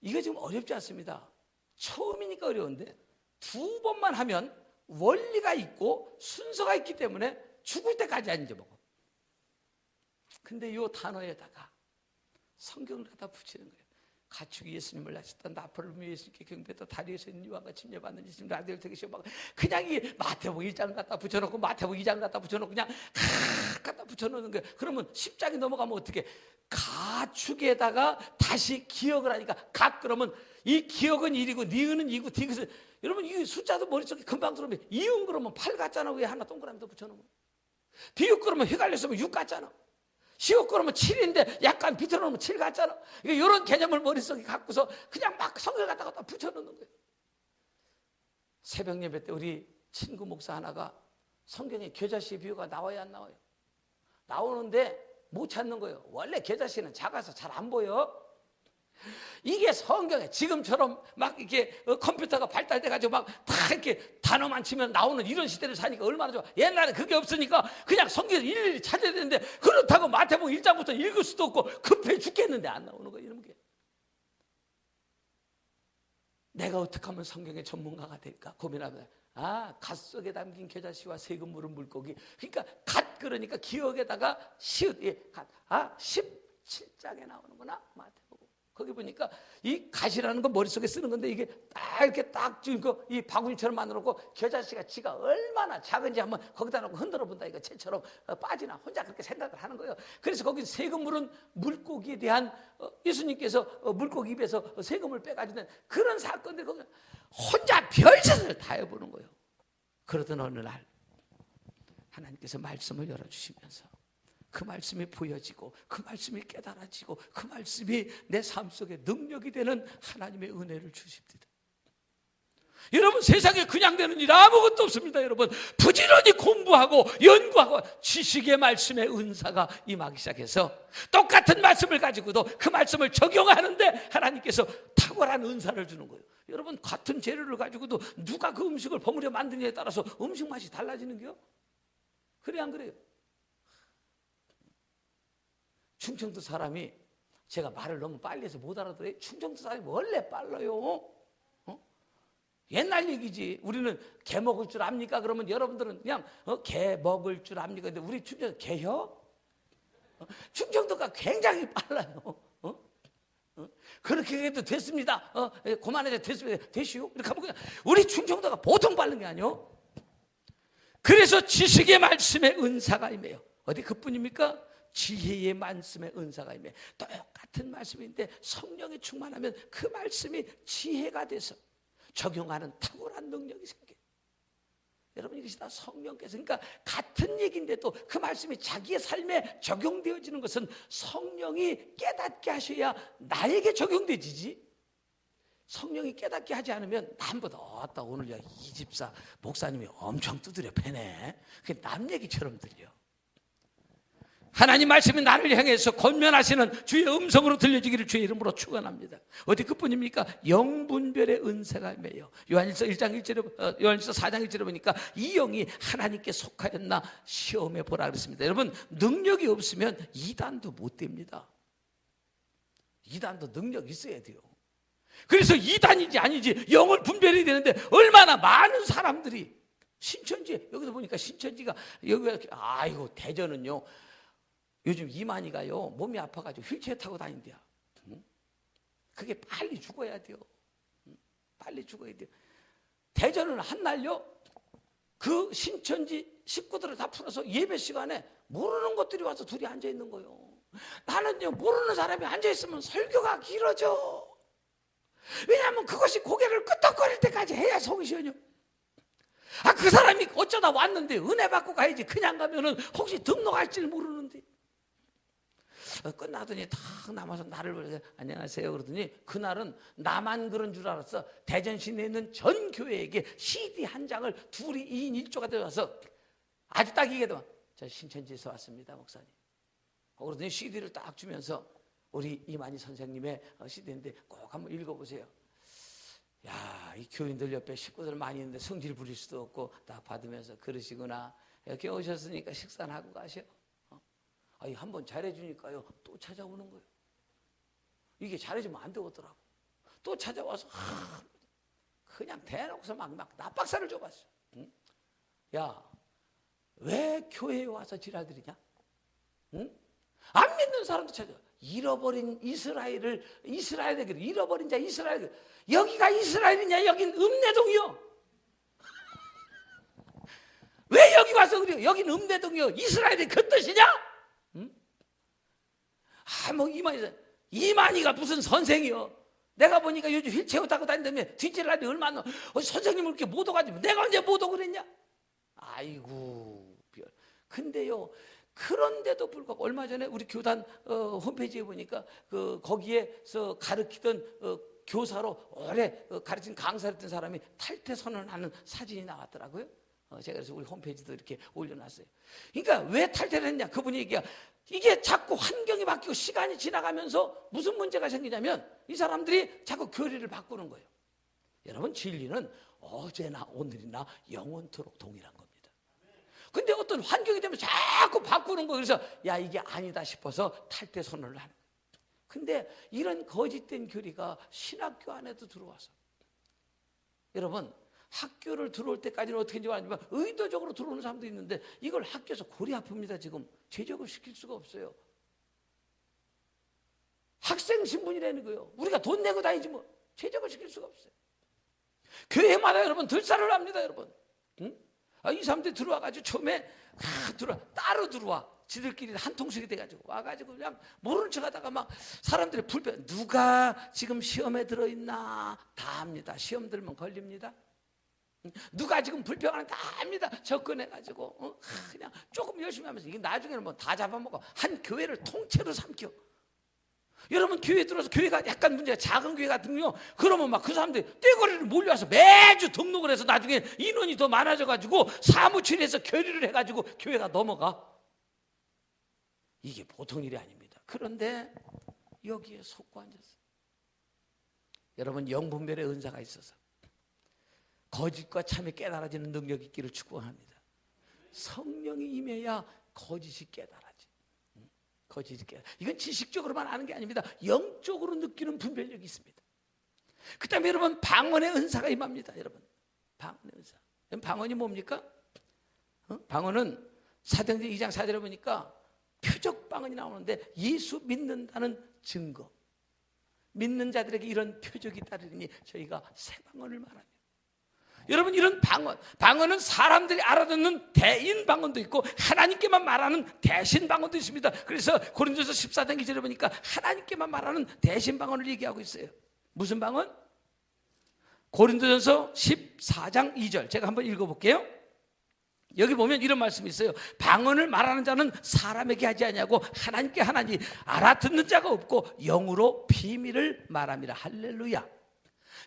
이게 지금 어렵지 않습니다. 처음이니까 어려운데 2번만 하면 원리가 있고 순서가 있기 때문에 죽을 때까지 안 잊어먹어. 근데 이 단어에다가 성경을 갖다 붙이는 거예요. 가축이 예수님을 낳으셨다. 나팔을 위해 예수님께 경배했다. 다리에서 있는 이와 같이 침례받는 예수님 라디오를 되게 시험하고 그냥 이 마태복음 1장 갖다 붙여놓고 마태복음 2장 갖다 붙여놓고 그냥 갖다 붙여놓는 거예요. 그러면 10장이 넘어가면 어떻게 가축에다가 다시 기억을 하니까 각 그러면 이 기억은 1이고 니은은 2고 디귿은 여러분 이 숫자도 머릿속에 금방 들어오면 이응 그러면 8 같잖아. 위에 하나 동그라미 더 붙여놓으면 비육 그러면 헷갈렸으면 6 같잖아. 시옷 그러면 7인데 약간 비틀어놓으면 7 같잖아. 이런 개념을 머릿속에 갖고서 그냥 막 성경 갖다가 붙여놓는 거예요. 새벽 예배 때 우리 친구 목사 하나가 성경에 겨자씨 비유가 나와야 안 나와요? 나오는데 못 찾는 거예요. 원래 겨자씨는 작아서 잘 안 보여. 이게 성경에 지금처럼 막 이렇게 컴퓨터가 발달돼가지고 막 다 이렇게 단어만 치면 나오는 이런 시대를 사니까 얼마나 좋아. 옛날에 그게 없으니까 그냥 성경을 일일이 찾아야 되는데 그렇다고 마태복음 1장부터 읽을 수도 없고 급해 죽겠는데 안 나오는 거예요. 이런 게. 내가 어떻게 하면 성경의 전문가가 될까 고민하면 갓 속에 담긴 겨자씨와 세금 물은 물고기. 그러니까 갓 그러니까 기억에다가 시읒 17장에 나오는구나 마태복음. 거기 보니까 이 갓이라는 건 머릿속에 쓰는 건데 이게 딱 이렇게 딱 지금 이 바구니처럼 만들어놓고 겨자씨가 지가 얼마나 작은지 한번 거기다 놓고 흔들어 본다. 이거 채처럼 빠지나 혼자 그렇게 생각을 하는 거예요. 그래서 거기 세금 물은 물고기에 대한 예수님께서 물고기 입에서 세금을 빼가지고 그런 사건들 거기 혼자 별짓을 다 해보는 거예요. 그러던 어느 날 하나님께서 말씀을 열어주시면서 그 말씀이 보여지고 그 말씀이 깨달아지고 그 말씀이 내 삶 속에 능력이 되는 하나님의 은혜를 주십니다. 여러분 세상에 그냥 되는 일 아무것도 없습니다. 여러분 부지런히 공부하고 연구하고 지식의 말씀의 은사가 임하기 시작해서 똑같은 말씀을 가지고도 그 말씀을 적용하는데 하나님께서 탁월한 은사를 주는 거예요. 여러분 같은 재료를 가지고도 누가 그 음식을 버무려 만드느냐에 따라서 음식 맛이 달라지는 게요. 그래 안 그래요? 충청도 사람이 제가 말을 너무 빨리 해서 못 알아들어요. 충청도 사람이 원래 빨라요. 옛날 얘기지. 우리는 개 먹을 줄 압니까? 그러면 여러분들은 그냥 개 먹을 줄 압니까? 근데 우리 충청도 개요? 충청도가 굉장히 빨라요. 그렇게 해도 됐습니다. 그만해도 됐습니다. 되시오. 이렇게 하면 그냥 우리 충청도가 보통 빠른 게 아니요. 그래서 지식의 말씀에 은사가 임해요. 어디 그뿐입니까? 지혜의 말씀에 은사가 임해. 똑같은 말씀인데 성령이 충만하면 그 말씀이 지혜가 돼서 적용하는 탁월한 능력이 생겨요. 여러분 이것이 다 성령께서 그러니까 같은 얘기인데도 그 말씀이 자기의 삶에 적용되어지는 것은 성령이 깨닫게 하셔야 나에게 적용되지지. 성령이 깨닫게 하지 않으면 남보다 오늘 이 집사 목사님이 엄청 두드려 패네. 그게 남 얘기처럼 들려. 하나님 말씀이 나를 향해서 권면하시는 주의 음성으로 들려지기를 주의 이름으로 축원합니다. 어디 그뿐입니까? 영분별의 은사가 매여. 요한일서 4장 1절에 보니까 이 영이 하나님께 속하였나 시험해 보라 그랬습니다. 여러분, 능력이 없으면 이단도 못 됩니다. 이단도 능력이 있어야 돼요. 그래서 이단인지 아닌지 영을 분별해야 되는데 얼마나 많은 사람들이 신천지, 여기서 보니까 신천지가 여기가, 아이고 대전은요 요즘 이만희가요 몸이 아파가지고 휠체어 타고 다닌대요. 그게 빨리 죽어야 돼요. 빨리 죽어야 돼요. 대전은 한날요 그 신천지 식구들을 다 풀어서 예배 시간에 모르는 것들이 와서 둘이 앉아 있는 거예요. 나는요 모르는 사람이 앉아 있으면 설교가 길어져. 왜냐하면 그것이 고개를 끄덕거릴 때까지 해야 속이 시원해요. 그 사람이 어쩌다 왔는데 은혜 받고 가야지. 그냥 가면은 혹시 등록할지를 모르는데. 끝나더니 탁 남아서 나를 보면서 안녕하세요 그러더니 그날은 나만 그런 줄 알았어. 대전 시내에 있는 전 교회에게 CD 한 장을 둘이 2인 1조가 되어서 아주 딱 얘기하더만, 저 신천지에서 왔습니다 목사님. 그러더니 CD를 딱 주면서 우리 이만희 선생님의 CD인데 꼭 한번 읽어보세요. 야, 이 교인들 옆에 식구들 많이 있는데 성질 부릴 수도 없고 딱 받으면서 그러시구나. 이렇게 오셨으니까 식사는 하고 가셔. 한번 잘해주니까요 또 찾아오는 거예요. 이게 잘해주면 안 되더라고. 또 찾아와서 그냥 대놓고서 막 납박사를 줘봤어. 응? 야, 왜 교회에 와서 지랄들이냐? 응? 안 믿는 사람도 찾아. 잃어버린 이스라엘을 잃어버린 자 이스라엘. 여기가 이스라엘이냐? 여긴 읍내동이요. 왜 여기 와서 그래요? 여긴 읍내동이요. 이스라엘이 그 뜻이냐? 응? 이만희가 무슨 선생이요? 내가 보니까 요즘 휠체어 타고 다니는데 뒷질 날이 얼마나 선생님을 이렇게 못 오가지고 내가 언제 못 오고 그랬냐? 아이고. 근데요. 그런데도 불구하고 얼마 전에 우리 교단 홈페이지에 보니까 거기에서 가르치던 교사로 오래 가르친 강사를 했던 사람이 탈퇴 선언하는 사진이 나왔더라고요. 제가 그래서 우리 홈페이지도 이렇게 올려놨어요. 그러니까 왜 탈퇴를 했냐? 그분이 이게 자꾸 환경이 바뀌고 시간이 지나가면서 무슨 문제가 생기냐면 이 사람들이 자꾸 교리를 바꾸는 거예요. 여러분, 진리는 어제나 오늘이나 영원토록 동일한 겁니다. 근데 어떤 환경이 되면 자꾸 바꾸는 거예요. 그래서 야, 이게 아니다 싶어서 탈퇴 선언을 하는 거예요. 근데 이런 거짓된 교리가 신학교 안에도 들어와서, 여러분, 학교를 들어올 때까지는 어떻게 인지 알지만 의도적으로 들어오는 사람도 있는데 이걸 학교에서 골이 아픕니다. 지금 제적을 시킬 수가 없어요. 학생 신분이라는 거예요. 우리가 돈 내고 다니지 뭐. 제적을 시킬 수가 없어요. 교회마다 여러분 들살을 합니다. 여러분. 응? 이 사람들이 들어와가지고 처음에 따로 들어와. 지들끼리 한 통씩이 돼가지고 와가지고 그냥 모르는 척하다가 막 사람들이 불편. 누가 지금 시험에 들어있나 다 합니다. 시험 들면 걸립니다. 누가 지금 불평하는 다 합니다. 접근해가지고 그냥 조금 열심히 하면서 이게 나중에는 뭐 다 잡아먹고 한 교회를 통째로 삼켜. 여러분, 교회에 들어서 교회가 약간 문제가 작은 교회 같은요, 그러면 막 그 사람들이 떼거리를 몰려와서 매주 등록을 해서 나중에 인원이 더 많아져가지고 사무실에서 결의를 해가지고 교회가 넘어가. 이게 보통 일이 아닙니다. 그런데 여기에 속고 앉았어요. 여러분, 영분별의 은사가 있어서 거짓과 참이 깨달아지는 능력이 있기를 축복합니다. 성령이 임해야 거짓이 깨달아지. 거짓이 깨달아. 이건 지식적으로만 아는 게 아닙니다. 영적으로 느끼는 분별력이 있습니다. 그 다음에 여러분, 방언의 은사가 임합니다. 여러분, 방언의 은사. 방언이 뭡니까? 방언은 사도행전 2장 4절에 보니까 표적 방언이 나오는데 예수 믿는다는 증거. 믿는 자들에게 이런 표적이 따르니 저희가 새 방언을 말합니다. 여러분, 이런 방언은 사람들이 알아듣는 대인 방언도 있고 하나님께만 말하는 대신 방언도 있습니다. 그래서 고린도서 14장 2절에 보니까 하나님께만 말하는 대신 방언을 얘기하고 있어요. 무슨 방언? 고린도전서 14장 2절 제가 한번 읽어볼게요. 여기 보면 이런 말씀이 있어요. 방언을 말하는 자는 사람에게 하지 아니하고 하나님께 하나니 알아듣는 자가 없고 영으로 비밀을 말함이라. 할렐루야.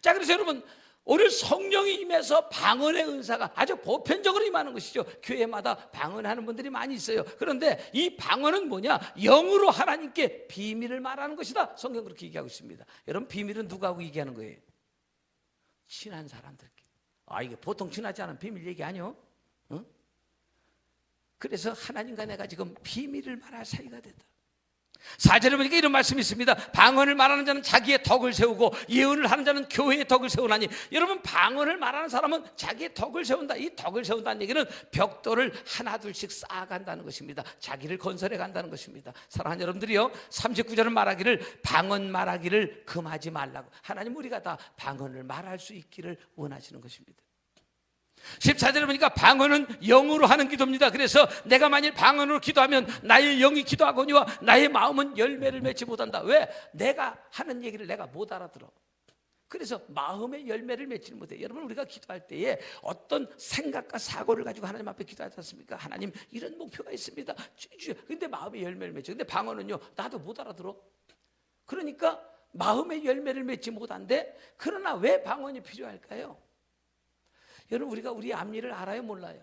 자, 그래서 여러분, 오늘 성령이 임해서 방언의 은사가 아주 보편적으로 임하는 것이죠. 교회마다 방언하는 분들이 많이 있어요. 그런데 이 방언은 뭐냐? 영으로 하나님께 비밀을 말하는 것이다. 성경 그렇게 얘기하고 있습니다. 여러분, 비밀은 누구하고 얘기하는 거예요? 친한 사람들께. 이게 보통 친하지 않은 비밀 얘기 아니요? 그래서 하나님과 내가 지금 비밀을 말할 사이가 됐다. 4절에 보니까 이런 말씀이 있습니다. 방언을 말하는 자는 자기의 덕을 세우고 예언을 하는 자는 교회의 덕을 세우나니. 여러분, 방언을 말하는 사람은 자기의 덕을 세운다. 이 덕을 세운다는 얘기는 벽돌을 하나 둘씩 쌓아간다는 것입니다. 자기를 건설해 간다는 것입니다. 사랑하는 여러분들이요, 39절은 말하기를 방언 말하기를 금하지 말라고. 하나님, 우리가 다 방언을 말할 수 있기를 원하시는 것입니다. 14절에 보니까 방언은 영으로 하는 기도입니다. 그래서 내가 만일 방언으로 기도하면 나의 영이 기도하거니와 나의 마음은 열매를 맺지 못한다. 왜? 내가 하는 얘기를 내가 못 알아들어. 그래서 마음의 열매를 맺지 못해. 여러분, 우리가 기도할 때에 어떤 생각과 사고를 가지고 하나님 앞에 기도하지 않습니까? 하나님, 이런 목표가 있습니다. 근데 마음의 열매를 맺죠. 근데 방언은요, 나도 못 알아들어. 그러니까 마음의 열매를 맺지 못한데, 그러나 왜 방언이 필요할까요? 여러분, 우리가 우리 앞일을 알아요, 몰라요?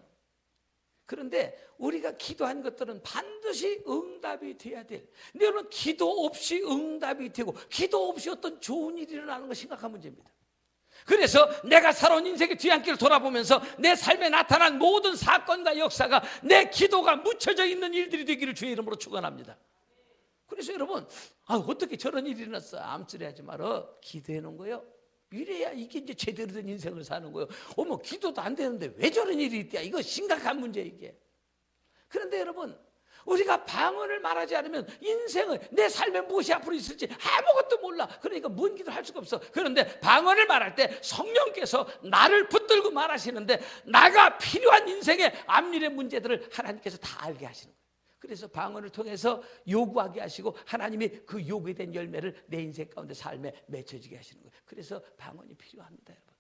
그런데 우리가 기도한 것들은 반드시 응답이 돼야 돼. 근데 여러분, 기도 없이 응답이 되고 기도 없이 어떤 좋은 일이 일어나는 건 심각한 문제입니다. 그래서 내가 살아온 인생의 뒤안길을 돌아보면서 내 삶에 나타난 모든 사건과 역사가 내 기도가 묻혀져 있는 일들이 되기를 주의 이름으로 축원합니다. 그래서 여러분, 어떻게 저런 일이 일어났어? 암소리 하지 말어. 기도해 놓은 거예요. 이래야 이게 이제 제대로 된 인생을 사는 거예요. 기도도 안 되는데 왜 저런 일이 있대야? 이거 심각한 문제, 이게. 그런데 여러분, 우리가 방언을 말하지 않으면 인생을, 내 삶에 무엇이 앞으로 있을지 아무것도 몰라. 그러니까 뭔 기도를 할 수가 없어. 그런데 방언을 말할 때 성령께서 나를 붙들고 말하시는데, 나가 필요한 인생의 앞일의 문제들을 하나님께서 다 알게 하시는 거예요. 그래서 방언을 통해서 요구하게 하시고 하나님이 그 요구에 대한 열매를 내 인생 가운데 삶에 맺혀지게 하시는 거예요. 그래서 방언이 필요합니다, 여러분.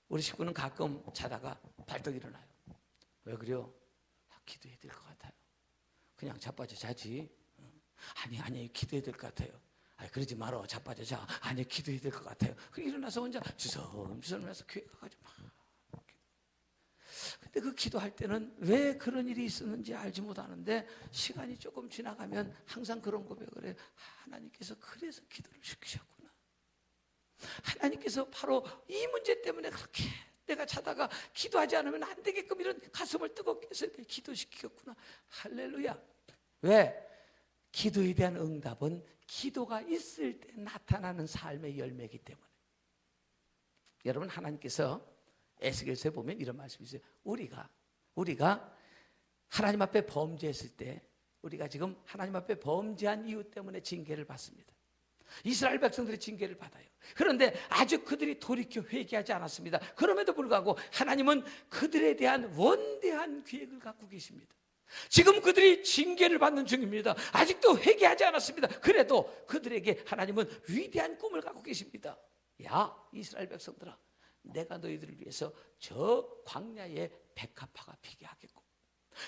우리 식구는 가끔 자다가 발떡 일어나요. 왜 그래요? 기도해야 될 것 같아요. 그냥 자빠져 자지. 아니 기도해야 될 것 같아요. 그러지 말어, 자빠져 자. 아니, 기도해야 될 것 같아요. 일어나서 혼자 주섬주섬해서 교회 가가지고 막. 근데 그 기도할 때는 왜 그런 일이 있었는지 알지 못하는데, 시간이 조금 지나가면 항상 그런 고백을 해요. 하나님께서 그래서 기도를 시키셨구나. 하나님께서 바로 이 문제 때문에 그렇게 내가 자다가 기도하지 않으면 안 되게끔 이런 가슴을 뜨겁게 해서 기도시키셨구나. 할렐루야. 왜? 기도에 대한 응답은 기도가 있을 때 나타나는 삶의 열매이기 때문에. 여러분, 하나님께서 에스겔서에 보면 이런 말씀이 있어요. 우리가 하나님 앞에 범죄했을 때, 우리가 지금 하나님 앞에 범죄한 이유 때문에 징계를 받습니다. 이스라엘 백성들이 징계를 받아요. 그런데 아직 그들이 돌이켜 회개하지 않았습니다. 그럼에도 불구하고 하나님은 그들에 대한 원대한 계획을 갖고 계십니다. 지금 그들이 징계를 받는 중입니다. 아직도 회개하지 않았습니다. 그래도 그들에게 하나님은 위대한 꿈을 갖고 계십니다. 야, 이스라엘 백성들아, 내가 너희들을 위해서 저 광야에 백합화가 피게 하겠고,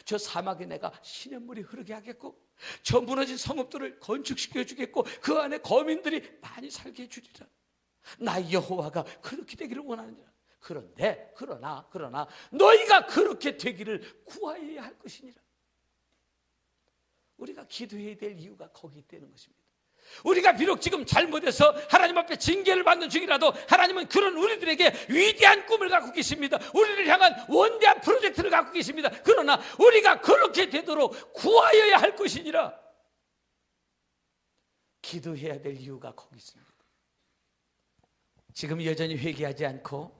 저 사막에 내가 시냇물이 흐르게 하겠고, 저 무너진 성읍들을 건축시켜 주겠고, 그 안에 거민들이 많이 살게 해주리라. 나 여호와가 그렇게 되기를 원하느니라. 그러나 너희가 그렇게 되기를 구하여야 할 것이니라. 우리가 기도해야 될 이유가 거기 있다는 것입니다. 우리가 비록 지금 잘못해서 하나님 앞에 징계를 받는 중이라도 하나님은 그런 우리들에게 위대한 꿈을 갖고 계십니다. 우리를 향한 원대한 프로젝트를 갖고 계십니다. 그러나 우리가 그렇게 되도록 구하여야 할 것이니라. 기도해야 될 이유가 거기 있습니다. 지금 여전히 회개하지 않고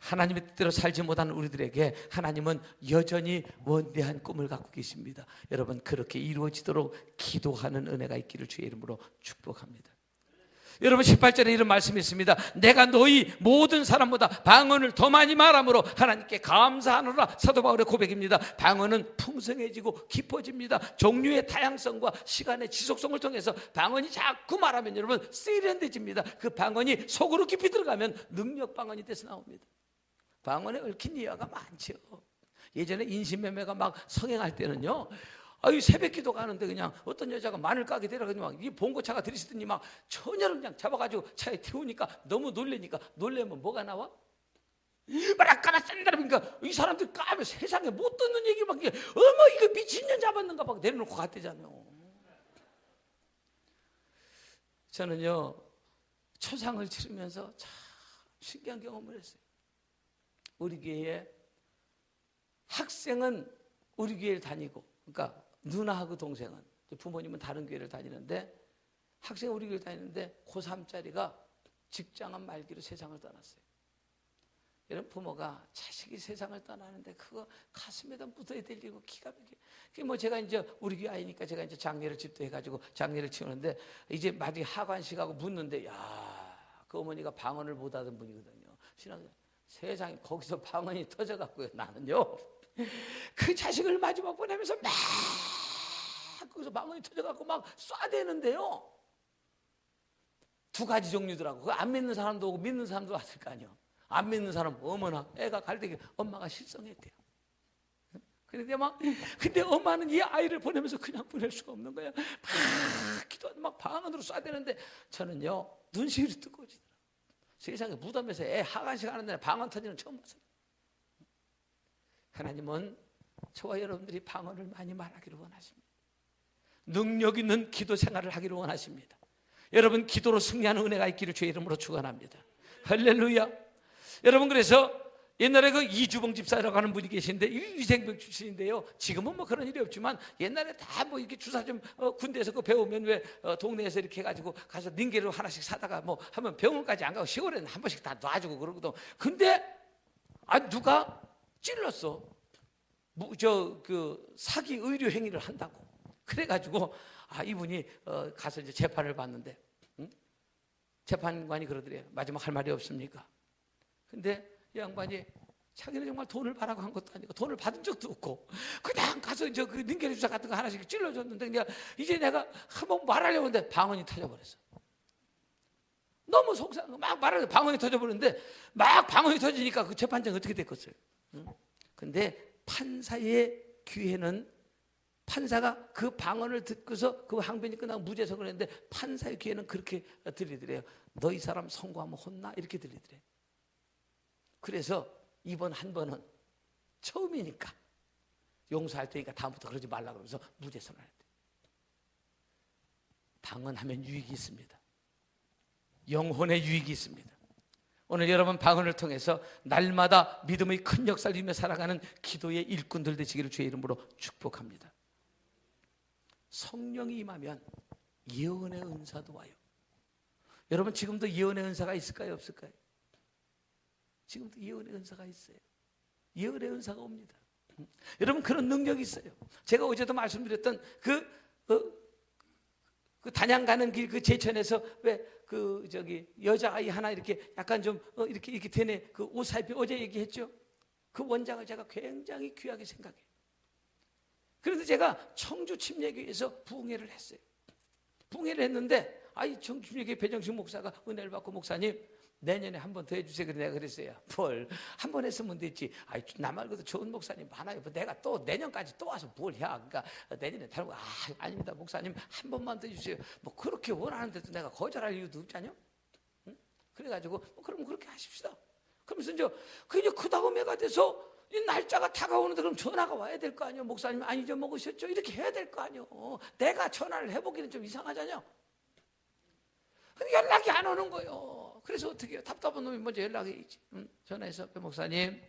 하나님의 뜻대로 살지 못하는 우리들에게 하나님은 여전히 원대한 꿈을 갖고 계십니다. 여러분, 그렇게 이루어지도록 기도하는 은혜가 있기를 주의 이름으로 축복합니다. 여러분, 18절에 이런 말씀이 있습니다. 내가 너희 모든 사람보다 방언을 더 많이 말함으로 하나님께 감사하노라. 사도 바울의 고백입니다. 방언은 풍성해지고 깊어집니다. 종류의 다양성과 시간의 지속성을 통해서 방언이 자꾸 말하면 여러분 세련돼집니다. 그 방언이 속으로 깊이 들어가면 능력 방언이 돼서 나옵니다. 방언에 얽힌 이야기가 많죠. 예전에 인신매매가 막 성행할 때는요, 아유, 새벽 기도 가는데 그냥 어떤 여자가 마늘 까게 되라고 막 이 봉고차가 들이시더니 막 처녀를 그냥 잡아가지고 차에 태우니까 너무 놀래니까 놀래면 뭐가 나와? 마라까라 샌다라니까 이 사람들 까면 세상에 못 듣는 얘기밖에 어머 이거 미친년 잡았는가 막 내려놓고 갔대잖아요. 저는요 초상을 치르면서 참 신기한 경험을 했어요. 우리 교회에 학생은 우리 교회를 다니고, 그러니까 누나하고 동생은, 부모님은 다른 교회를 다니는데 학생은 우리 교회를 다니는데 고3짜리가 직장암 말기로 세상을 떠났어요. 이런 부모가 자식이 세상을 떠나는데 그거 가슴에다 묻어야 될 일이고 기가 막히게. 그게 뭐 제가 이제 우리 교회 아이니까 제가 이제 장례를 집도해가지고 장례를 치우는데 이제 마디 하관식하고 묻는데 야, 그 어머니가 방언을 못 하던 분이거든요. 신앙 세상에 거기서 방언이 터져갖고요. 나는요 그 자식을 마지막 보내면서 막 거기서 방언이 터져갖고 막 쏴대는데요. 두 가지 종류더라고. 그 안 믿는 사람도 오고 믿는 사람도 왔을 거 아니에요. 안 믿는 사람 어머나 애가 갈대기 엄마가 실성했대요. 근데 엄마는 이 아이를 보내면서 그냥 보낼 수가 없는 거야. 막 기도하고 막 방언으로 쏴대는데 저는요 눈시울이 뜨거워지더라고요. 세상에 무덤에서 애 하간식 하는 날 방언 터지는 처음 봤어요. 하나님은 저와 여러분들이 방언을 많이 말하기를 원하십니다. 능력 있는 기도 생활을 하기를 원하십니다. 여러분 기도로 승리하는 은혜가 있기를 주의 이름으로 축원합니다. 할렐루야. 여러분 그래서 옛날에 그 이주봉 집사라고 하는 분이 계신데 위생병 출신인데요. 지금은 뭐 그런 일이 없지만 옛날에 다 뭐 이렇게 주사 좀 군대에서 그 배우면 왜 동네에서 이렇게 해가지고 가서 닌게를 하나씩 사다가 뭐 하면 병원까지 안 가고 시골에는 한 번씩 다 놔주고 그러거든. 근데 누가 찔렀어. 그 사기 의료 행위를 한다고. 그래가지고 이분이 가서 이제 재판을 받는데 재판관이 그러더래요. 마지막 할 말이 없습니까? 근데 이 양반이 자기는 정말 돈을 받라고 한 것도 아니고 돈을 받은 적도 없고 그냥 가서 이제 그 닌겔 주사 같은 거 하나씩 찔러줬는데 이제 내가 한번 말하려고 했는데 방언이 터져버렸어. 너무 속상해. 막 말하려고 방언이 터져버렸는데 막 방언이 터지니까 그 재판장이 어떻게 됐겠어요? 근데 판사의 귀에는 판사가 그 방언을 듣고서 그 항변이 끝나고 무죄석을 했는데 판사의 귀에는 그렇게 들리더래요. 너 이 사람 선고하면 혼나? 이렇게 들리더래요. 그래서 이번 한 번은 처음이니까 용서할 테니까 다음부터 그러지 말라 그러면서 무죄선을 했대. 방언하면 유익이 있습니다. 영혼의 유익이 있습니다. 오늘 여러분 방언을 통해서 날마다 믿음의 큰 역사를 이루며 살아가는 기도의 일꾼들 되시기를 주의 이름으로 축복합니다. 성령이 임하면 예언의 은사도 와요. 여러분 지금도 예언의 은사가 있을까요? 없을까요? 지금도 예언의 은사가 있어요. 예언의 은사가 옵니다. 여러분 그런 능력이 있어요. 제가 어제도 말씀드렸던 그 단양 가는 길 그 제천에서 왜 그 여자아이 하나 이렇게 약간 좀 이렇게 되네 그 옷 살피 어제 얘기했죠. 그 원장을 제가 굉장히 귀하게 생각해요. 그래서 제가 청주 침례교회에서 부흥회를 했어요. 부흥회를 했는데 청주침례교회 배정식 목사가 은혜를 받고 목사님 내년에 한 번 더 해주세요. 그래 내가 그랬어요. 뭘 한 번 했으면 됐지. 나 말고도 좋은 목사님 많아요. 내가 또 내년까지 또 와서 뭘 해? 그러니까 내년에 다른 거 아닙니다. 목사님 한 번만 더 해주세요. 뭐 그렇게 원하는데도 내가 거절할 이유도 없잖아요. 응? 그래가지고 그럼 그렇게 하십시다. 그러면서 이제 그 다음에가 돼서 이 날짜가 다가오는데 그럼 전화가 와야 될 거 아니에요. 목사님 안 잊어먹으셨죠? 이렇게 해야 될 거 아니에요. 내가 전화를 해보기는 좀 이상하잖아요. 근데 연락이 안 오는 거예요. 그래서 어떻게 해요? 답답한 놈이 먼저 연락해야지. 전화해서 목사님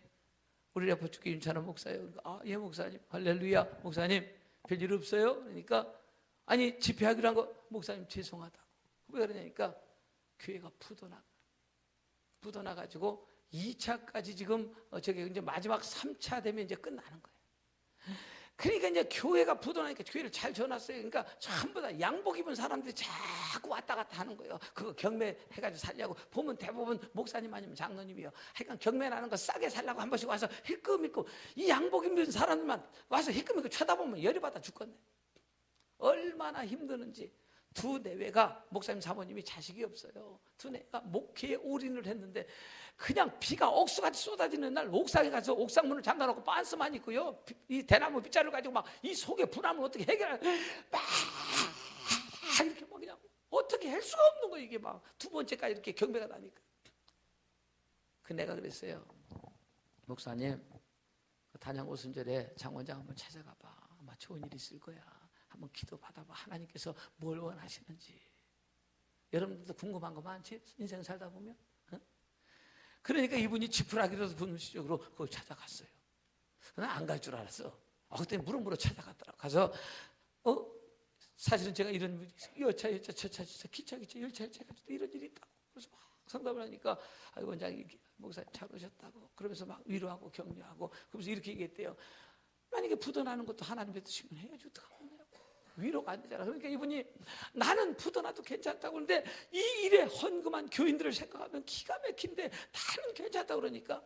우리 레포츠교 윤찬호 목사예요. 예 목사님. 할렐루야. 목사님 별일 없어요? 그러니까 아니 집회하기로 한 거 목사님 죄송하다고. 왜 그러냐니까 교회가 부도나가지고 2차까지 지금 이제 마지막 3차 되면 이제 끝나는 거예요. 그러니까 이제 교회가 부도나니까 교회를 잘 지어놨어요. 그러니까 전부 다 양복 입은 사람들이 자꾸 왔다 갔다 하는 거예요. 그거 경매해가지고 살려고. 보면 대부분 목사님 아니면 장로님이요. 하여간 경매나는 거 싸게 살려고 한 번씩 와서 힐끔힐끔 이 양복 입은 사람들만 와서 힐끔힐끔 쳐다보면 열이 받아 죽겠네. 얼마나 힘드는지. 두 내외가, 목사님 사모님이 자식이 없어요. 두 내외가 목회에 올인을 했는데 그냥 비가 억수같이 쏟아지는 날 옥상에 가서 옥상 문을 잠가놓고 빤스만 입고요, 이 대나무 빗자루 가지고 막 이 속에 불나면 어떻게 해결할, 막 이렇게 막 그냥 어떻게 할 수가 없는 거예요. 이게 막 두 번째까지 이렇게 경배가 나니까. 그 내가 그랬어요. 목사님, 단양 오순절에 장원장 한번 찾아가 봐. 아마 좋은 일이 있을 거야. 한번 기도 받아봐. 하나님께서 뭘 원하시는지. 여러분들도 궁금한 거 많지? 인생 살다 보면. 그러니까 이분이 지푸라기라도 부는 시적으로 거기 찾아갔어요. 난 안 갈 줄 알았어. 그때 물어물어 찾아갔더라. 가서 사실은 제가 이런 기차 열차 가지고 이런 일이 있다고. 그래서 막 상담을 하니까 원장이 목사님 잘 오셨다고. 그러면서 막 위로하고 격려하고. 그러면서 이렇게 얘기했대요. 만약에 부도나는 것도 하나님의 뜻이면 해야지 어떡하겠냐고. 위로가 안 되잖아. 그러니까 이분이 나는 부도나도 괜찮다고 그러는데 이 일에 헌금한 교인들을 생각하면 기가 막힌데 나는 괜찮다고 그러니까,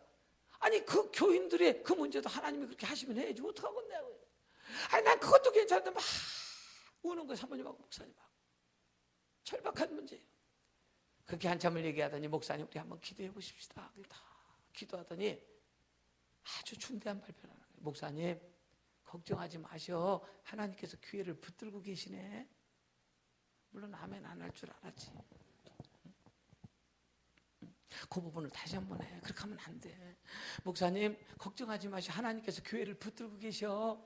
아니 그 교인들의 그 문제도 하나님이 그렇게 하시면 해야지 어떡하겠냐고. 아니 난 그것도 괜찮은데 막 우는 거예요. 사모님하고 목사님하고. 절박한 문제예요. 그렇게 한참을 얘기하더니 목사님 우리 한번 기도해 보십시다. 다 기도하더니 아주 중대한 발표를 하는 거예요. 목사님 걱정하지 마셔. 하나님께서 기회를 붙들고 계시네. 물론 아멘 안 할 줄 알았지. 그 부분을 다시 한번 해. 그렇게 하면 안 돼. 목사님 걱정하지 마시오. 하나님께서 기회를 붙들고 계셔.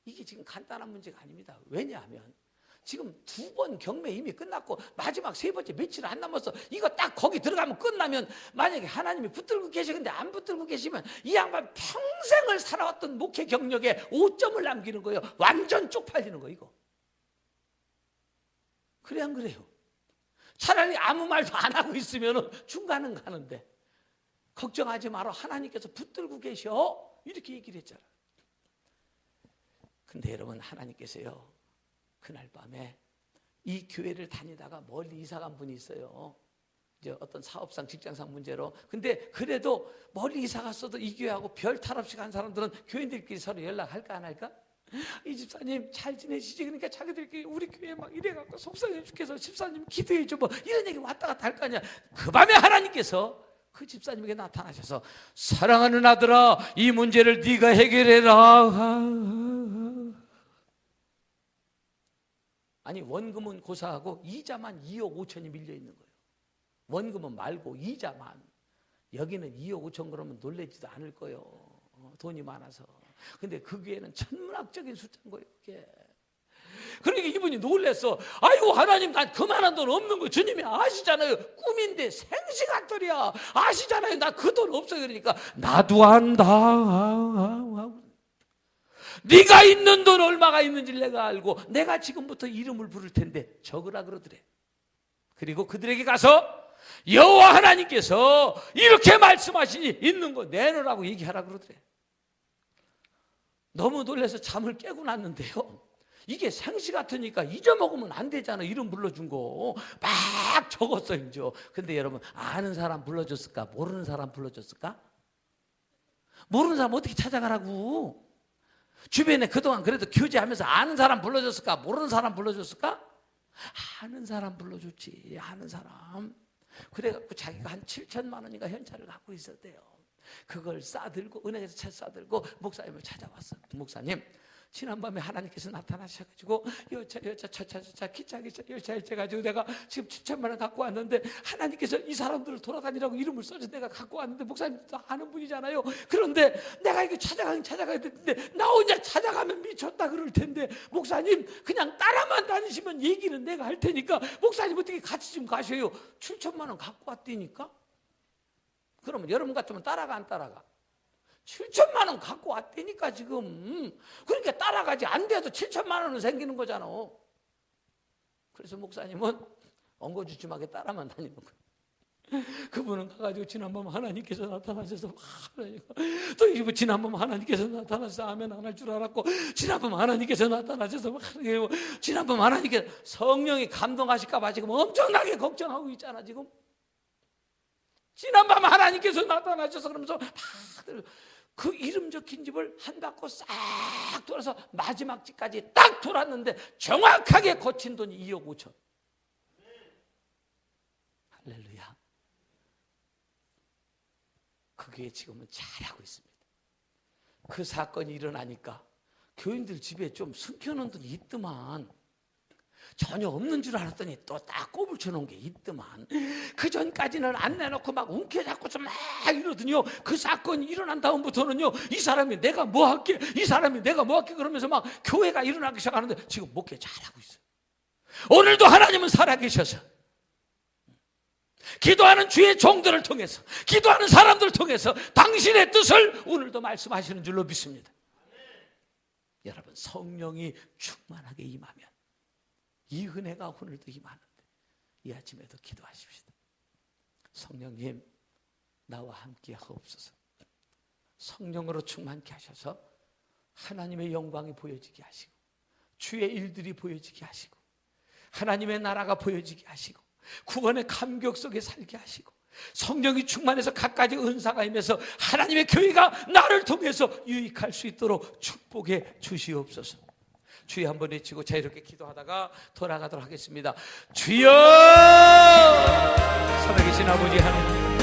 이게 지금 간단한 문제가 아닙니다. 왜냐하면 지금 2번 경매 이미 끝났고 마지막 3번째 며칠 안 남았어. 이거 딱 거기 들어가면 끝나면, 만약에 하나님이 붙들고 계시는데 안 붙들고 계시면 이 양반 평생을 살아왔던 목회 경력에 5점을 남기는 거예요. 완전 쪽팔리는 거 이거. 그래 안 그래요? 차라리 아무 말도 안 하고 있으면 중간은 가는데, 걱정하지 마라. 하나님께서 붙들고 계셔. 이렇게 얘기를 했잖아. 근데 여러분, 하나님께서요 그날 밤에 이 교회를 다니다가 멀리 이사 간 분이 있어요. 이제 어떤 사업상 직장상 문제로. 근데 그래도 멀리 이사 갔어도 이 교회하고 별 탈 없이 간 사람들은 교인들끼리 서로 연락할까 안 할까? 이 집사님 잘 지내시지? 그러니까 자기들끼리 우리 교회 막 이래갖고 속상해 죽겠어. 집사님 기도해 줘. 뭐 이런 얘기 왔다 갔다 할 거 아니야. 그 밤에 하나님께서 그 집사님에게 나타나셔서 사랑하는 아들아, 이 문제를 네가 해결해라. 아니 원금은 고사하고 이자만 2억 5천이 밀려 있는 거예요. 원금은 말고 이자만. 여기는 2억 5천 그러면 놀라지도 않을 거예요. 돈이 많아서. 근데 그 교회는 천문학적인 숫자인 거예요. 그게. 그러니까 이분이 놀랬어. 아이고 하나님, 난 그만한 돈 없는 거 주님이 아시잖아요. 꿈인데 생시간떨이야. 아시잖아요. 나 그 돈 없어요. 그러니까 나도 안다. 네가 있는 돈 얼마가 있는지 내가 알고 내가 지금부터 이름을 부를 텐데 적으라 그러더래. 그리고 그들에게 가서 여호와 하나님께서 이렇게 말씀하시니 있는 거 내놓으라고 얘기하라 그러더래. 너무 놀라서 잠을 깨고 났는데요, 이게 생시 같으니까 잊어먹으면 안 되잖아. 이름 불러준 거 막 적었어요. 이제. 근데 여러분, 아는 사람 불러줬을까? 모르는 사람 불러줬을까? 모르는 사람 어떻게 찾아가라고? 주변에 그동안 그래도 교제하면서 아는 사람 불러줬을까? 모르는 사람 불러줬을까? 아는 사람 불러줬지. 아는 사람. 그래갖고 자기가 한 7천만 원인가 현찰을 갖고 있었대요. 그걸 싸들고 은행에서 채 싸들고 목사님을 찾아왔어. 목사님, 지난밤에 하나님께서 나타나셔가지고 열차 기차 열차 가지고 내가 지금 7천만 원 갖고 왔는데 하나님께서 이 사람들을 돌아다니라고 이름을 써서 내가 갖고 왔는데, 목사님 아는 분이잖아요. 그런데 내가 이거 찾아가야 되는데 나 혼자 찾아가면 미쳤다 그럴 텐데 목사님 그냥 따라만 다니시면 얘기는 내가 할 테니까 목사님 어떻게 같이 좀 가셔요. 7천만 원 갖고 왔다니까. 그러면 여러분 같으면 따라가 안 따라가? 7천만 원 갖고 왔다니까 지금. 그러니까 따라가지. 안 돼도 7천만 원은 생기는 거잖아. 그래서 목사님은 엉거주춤하게 따라만 다니는 거예요. 그분은 가가지고 지난밤 하나님께서 나타나셔서 또 이거 지난밤 하나님께서 나타나셔서 아멘 안 할 줄 알았고, 지난밤 하나님께서 나타나셔서 지난밤 하나님께서 성령이 감동하실까 봐 지금 엄청나게 걱정하고 있잖아 지금. 지난밤 하나님께서 나타나셔서 그러면서 그 이름 적힌 집을 한 바퀴 싹 돌아서 마지막 집까지 딱 돌았는데 정확하게 거친 돈이 2억 5천. 할렐루야. 그 교회 지금은 잘하고 있습니다. 그 사건이 일어나니까 교인들 집에 좀 숨겨놓은 돈이 있더만, 전혀 없는 줄 알았더니 또 딱 꼽을 쳐놓은 게 있더만, 그 전까지는 안 내놓고 막 움켜잡고서 막 이러더니요, 그 사건이 일어난 다음부터는요, 이 사람이 내가 뭐 할게, 이 사람이 내가 뭐 할게 그러면서 막 교회가 일어나기 시작하는데 지금 목회 잘하고 있어요. 오늘도 하나님은 살아계셔서 기도하는 주의 종들을 통해서, 기도하는 사람들을 통해서 당신의 뜻을 오늘도 말씀하시는 줄로 믿습니다. 여러분, 성령이 충만하게 임하면 이 은혜가 오늘도 임하는데 이 아침에도 기도하십시다. 성령님, 나와 함께 하옵소서. 성령으로 충만케 하셔서 하나님의 영광이 보여지게 하시고, 주의 일들이 보여지게 하시고, 하나님의 나라가 보여지게 하시고, 구원의 감격 속에 살게 하시고, 성령이 충만해서 갖가지 은사가 임해서 하나님의 교회가 나를 통해서 유익할 수 있도록 축복해 주시옵소서. 주여 한번 외치고 자유롭게 기도하다가 돌아가도록 하겠습니다. 주여! 살아계신 아버지 하나님,